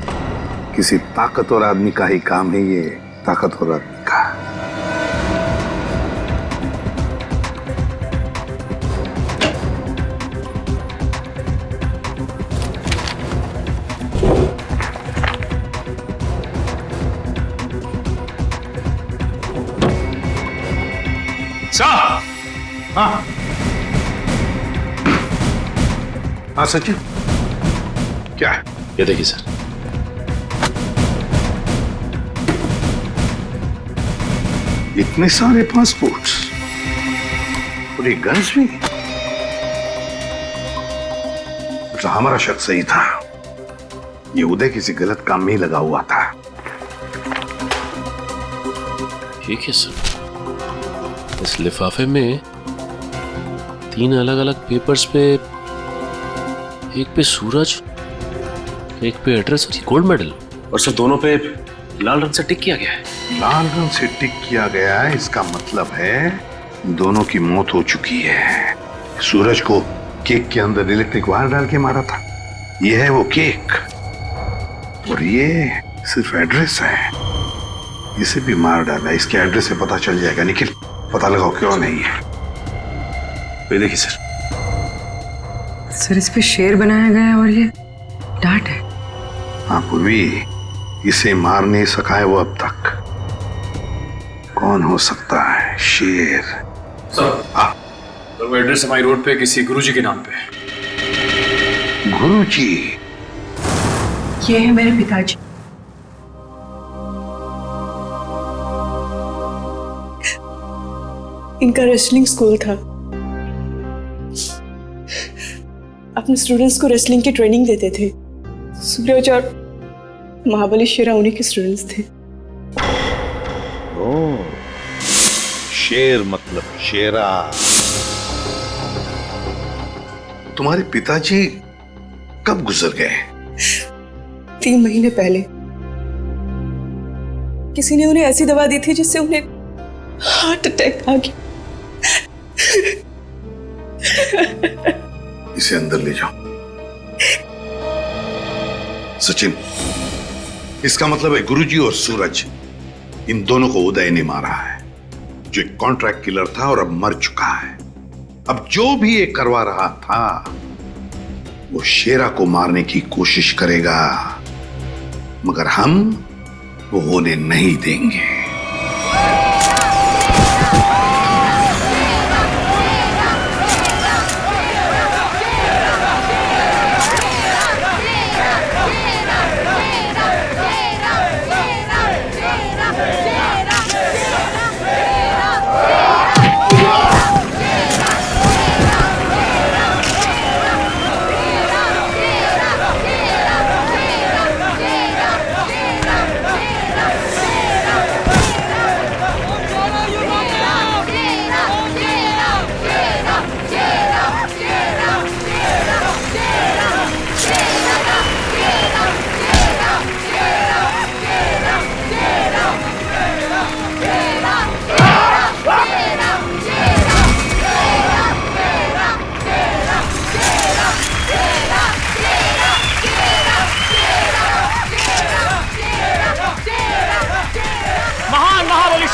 किसी ताकतवर आदमी का ही काम है ये, ताकतवर आदमी का। हाँ हाँ सचिन, क्या है? ये देखिए सर। इतने सारे पासपोर्ट्स और ये गन्स भी। तो हमारा शक सही था, ये उदय किसी गलत काम में ही लगा हुआ था। ठीक है सर, इस लिफाफे में 3 अलग अलग पेपर्स पे, एक पे सूरज, एक पे एड्रेस और गोल्ड मेडल, और सर दोनों पे लाल रंग से टिक किया गया है। लाल रंग से टिक किया गया है, इसका मतलब है दोनों की मौत हो चुकी है। सूरज को केक के अंदर इलेक्ट्रिक वायर डाल के मारा था, ये है वो केक, और ये सिर्फ एड्रेस है, इसे भी मार डाला। इसके एड्रेस से पता चल जाएगा। निखिल पता लगाओ क्यों नहीं है। ये देखिए सर इस पे शेर बनाया गया है और ये डांट है। हाँ पूर्वी, इसे मार नहीं सका है वो अब तक। कौन हो सकता है? शेर। सर हाँ, तो वो एड्रेस हमारी रोड पे किसी गुरुजी के नाम पे। गुरुजी? ये है मेरे पिताजी। इनका रेसलिंग स्कूल था। अपने स्टूडेंट्स को रेसलिंग की ट्रेनिंग देते थे। सूरज और महाबली शेरा उन्हीं के स्टूडेंट्स थे। ओह, शेर मतलब शेरा। तुम्हारे पिताजी कब गुजर गए? 3 महीने पहले। किसी ने उन्हें ऐसी दवा दी थी जिससे उन्हें हार्ट अटैक आ गया। इसे अंदर ले जाओ। सचिन, इसका मतलब है गुरुजी और सूरज, इन दोनों को उदय ने मारा है, जो एक कॉन्ट्रैक्ट किलर था और अब मर चुका है। अब जो भी ये करवा रहा था वो शेरा को मारने की कोशिश करेगा, मगर हम वो होने नहीं देंगे।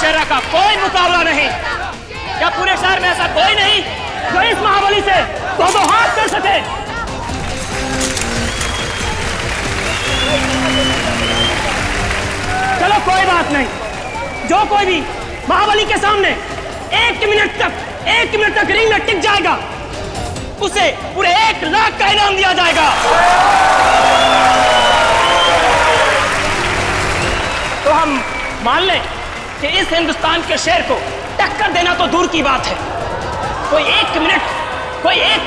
शेरा का कोई मुकाबला नहीं। क्या पूरे शहर में ऐसा कोई नहीं जो इस महाबली से दो हाथ कर सके? चलो कोई बात नहीं, जो कोई भी महाबली के सामने 1 मिनट तक रिंग में टिक जाएगा उसे पूरे 1 लाख का इनाम दिया जाएगा। तो हम मान लें कि इस हिंदुस्तान के शेर को टक्कर देना तो दूर की बात है, कोई एक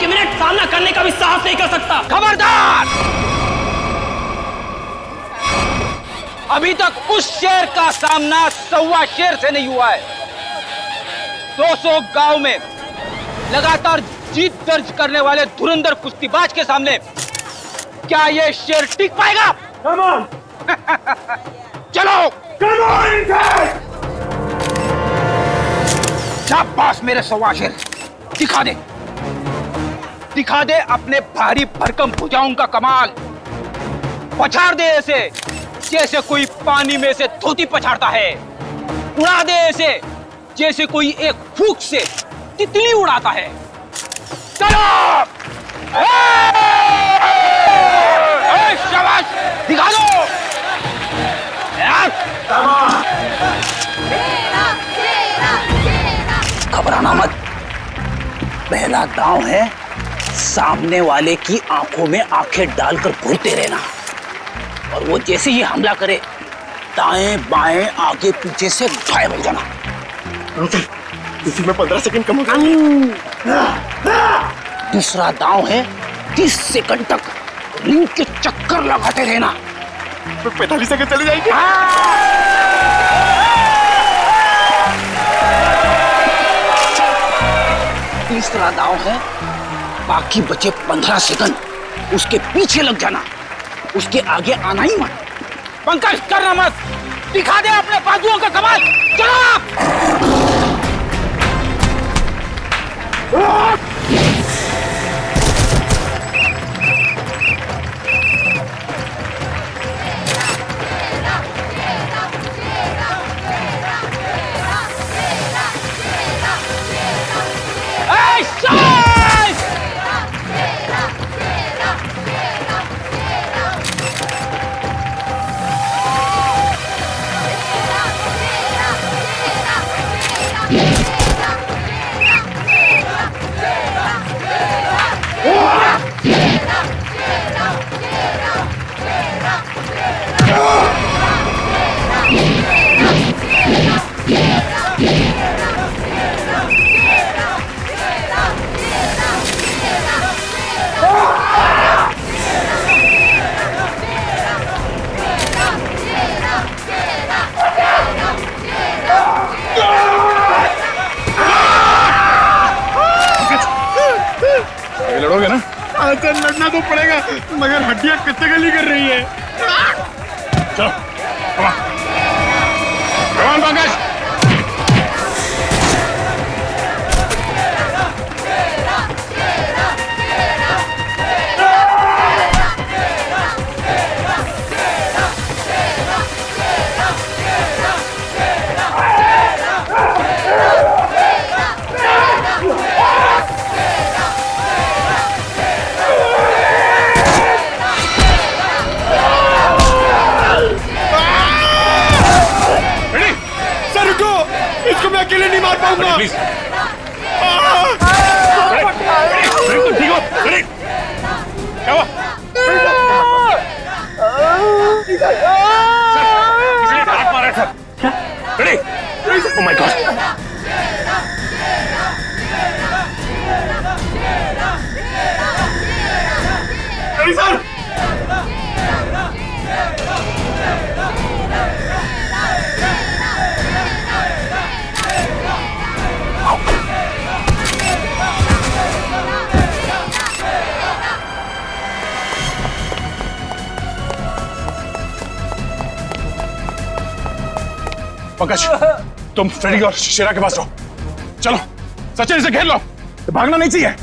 मिनट सामना करने का भी साहस नहीं कर सकता। खबरदार! अभी तक उस शेर का सामना 1.25 शेर से नहीं हुआ है। 200 गांव में लगातार जीत दर्ज करने वाले धुरंधर कुश्तीबाज के सामने क्या ये शेर टिक पाएगा? Come on! चलो! Come on! शाबाश मेरे 1.25 शेर, दिखा दे अपने भारी भरकम भुजाओं का कमाल। पछाड़ दे ऐसे जैसे कोई पानी में से धोती पछाड़ता है, उड़ा दे ऐसे जैसे कोई एक फूंक से तितली उड़ाता है। चलो! शाबाश, दिखा दो! घबराना मत, पहला दांव है सामने वाले की आंखों में आंखें डालकर घूरते रहना, और वो जैसे ही हमला करे दाएं बाएं आगे पीछे से गायब हो जाना। इसी में 15 सेकंड कम हो गए। दूसरा दांव है 30 सेकंड तक रिंग के चक्कर लगाते रहना। 45 सेकंड चली जाएगी। तीसरा दांव है बाकी बचे 15 सेकंड उसके पीछे लग जाना, उसके आगे आना ही मत। पंकज करना मत, दिखा दे अपने बाजुओं का कमाल। चलो! लड़ोगे ना? अच्छा लड़ना तो पड़ेगा, मगर हड्डियां कितने गली कर रही है। चलो, कमान पंकज। इसको मैं अकेले नहीं मार पाऊंगा। प्लीज ठीक हो? क्या हुआ? इसने हाथ मारा था। Ready? Oh my God. Ready sir? Pankaj, तुम फ्रेडी और शेरा के पास रहो। चलो, सचिन इसे घेर लो, भागना नहीं चाहिए।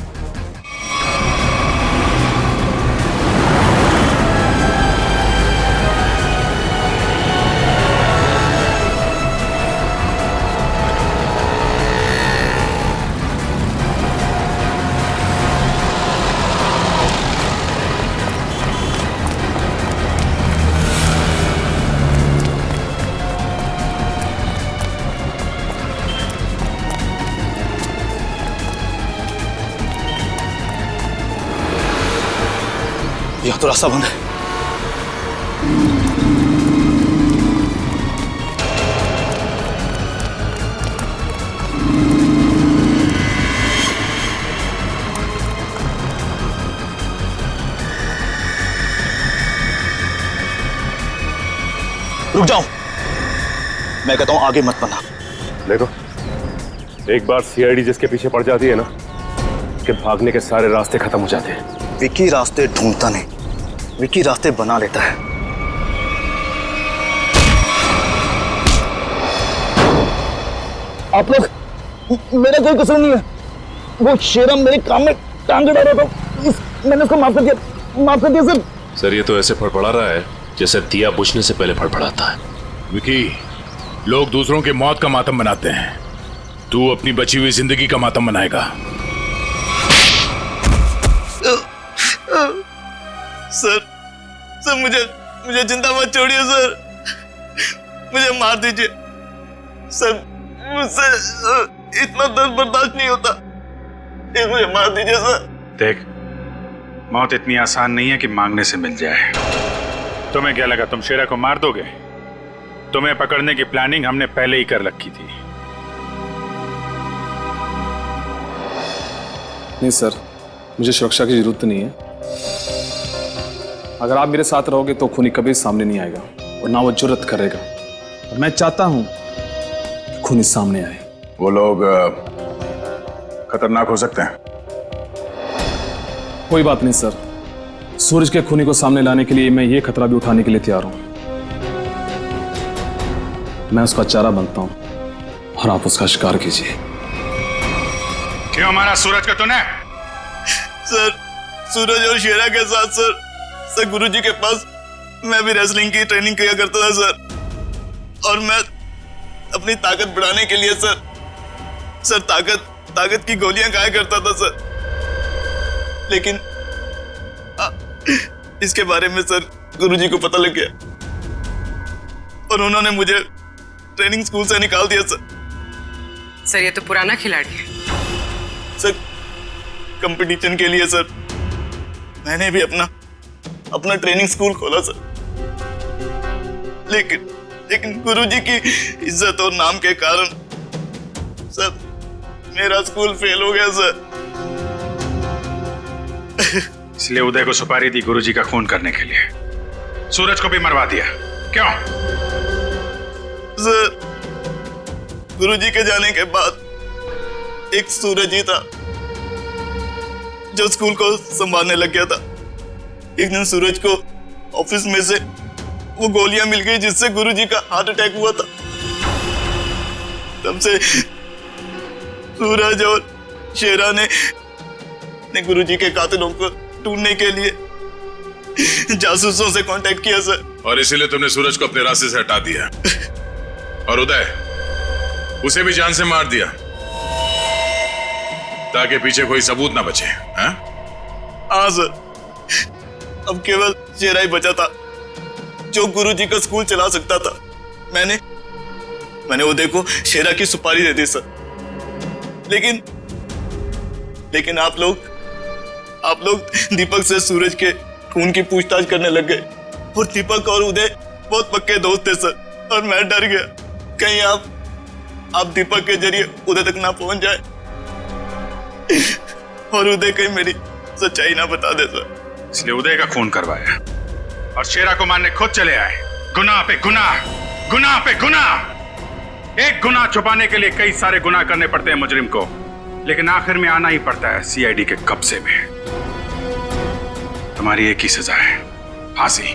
तो रास्ता बंद है। रुक जाओ, मैं कहता हूं आगे मत बढ़ना। देखो, एक बार सीआईडी जिसके पीछे पड़ जाती है ना, उसके भागने के सारे रास्ते खत्म हो जाते हैं। विकी रास्ते ढूंढता नहीं, विकी रास्ते बना लेता है। आप लोग, मेरा कोई कसूर नहीं है। वो शेरा मेरे काम में टांग अड़ा रहा था, मैंने उसको माफ कर दिया सर। सर, ये तो ऐसे फड़फड़ा रहा है जैसे दिया बुझने से पहले फड़फड़ाता है। विकी, लोग दूसरों के मौत का मातम मनाते हैं, तू अपनी बची हुई जिंदगी का मातम मनाएगा। सर मुझे जिंदा मत छोड़िए सर, मुझे मार दीजिए सर, मुझसे इतना दर्द बर्दाश्त नहीं होता, मुझे मार दीजिए सर। देख, मौत इतनी आसान नहीं है कि मांगने से मिल जाए। तुम्हें क्या लगा तुम शेरा को मार दोगे? तुम्हें पकड़ने की प्लानिंग हमने पहले ही कर रखी थी। नहीं सर, मुझे सुरक्षा की जरूरत नहीं है। अगर आप मेरे साथ रहोगे तो खूनी कभी सामने नहीं आएगा और ना वो जुर्रत करेगा। और मैं चाहता हूं कि खूनी सामने आए। वो लोग खतरनाक हो सकते हैं। कोई बात नहीं सर, सूरज के खूनी को सामने लाने के लिए मैं ये खतरा भी उठाने के लिए तैयार हूं। मैं उसका चारा बनता हूं और आप उसका शिकार कीजिए। क्यों मारा सूरज का तूने? सर, सूरज और शेरा के साथ सर गुरुजी के पास मैं भी रेसलिंग की ट्रेनिंग किया करता था सर, और मैं अपनी ताकत बढ़ाने के लिए सर ताकत की गोलियां खाया करता था सर। लेकिन इसके बारे में सर गुरुजी को पता लग गया और उन्होंने मुझे ट्रेनिंग स्कूल से निकाल दिया सर। ये तो पुराना खिलाड़ी है सर। कंपटीशन के लिए सर मैंने भी अपना ट्रेनिंग स्कूल खोला सर, लेकिन गुरुजी की इज्जत और नाम के कारण सर मेरा स्कूल फेल हो गया सर। इसलिए उदय को सुपारी दी गुरुजी का खून करने के लिए। सूरज को भी मरवा दिया क्यों? सर, गुरुजी के जाने के बाद एक सूरज ही था जो स्कूल को संभालने लग गया था। एक दिन सूरज को ऑफिस में से वो गोलियां मिल गई जिससे गुरुजी का हार्ट अटैक हुआ था। तब से सूरज और शेरा ने गुरुजी के कातिलों को ढूंढने के लिए जासूसों से कांटेक्ट किया सर। और इसीलिए तुमने सूरज को अपने रास्ते से हटा दिया और उदय उसे भी जान से मार दिया ताकि पीछे कोई सबूत ना बचे। हाँ सर, अब केवल शेरा ही बचा था जो गुरुजी का स्कूल चला सकता था। मैंने उदय को शेरा की सुपारी दे दी सर, लेकिन आप लोग दीपक से सूरज के खून की पूछताछ करने लग गए और दीपक और उदय बहुत पक्के दोस्त थे सर, और मैं डर गया कहीं आप दीपक के जरिए उदय तक ना पहुंच जाए और उदय कहीं मेरी सच्चाई ना बता दे सर। इसलिए उदय का खून करवाया और शेरा को मारने खुद चले आए। गुनाह पे गुनाह, गुनाह पे गुनाह। एक गुनाह छुपाने के लिए कई सारे गुनाह करने पड़ते हैं मुजरिम को, लेकिन आखिर में आना ही पड़ता है सीआईडी के कब्जे में। तुम्हारी एक ही सजा है, फांसी।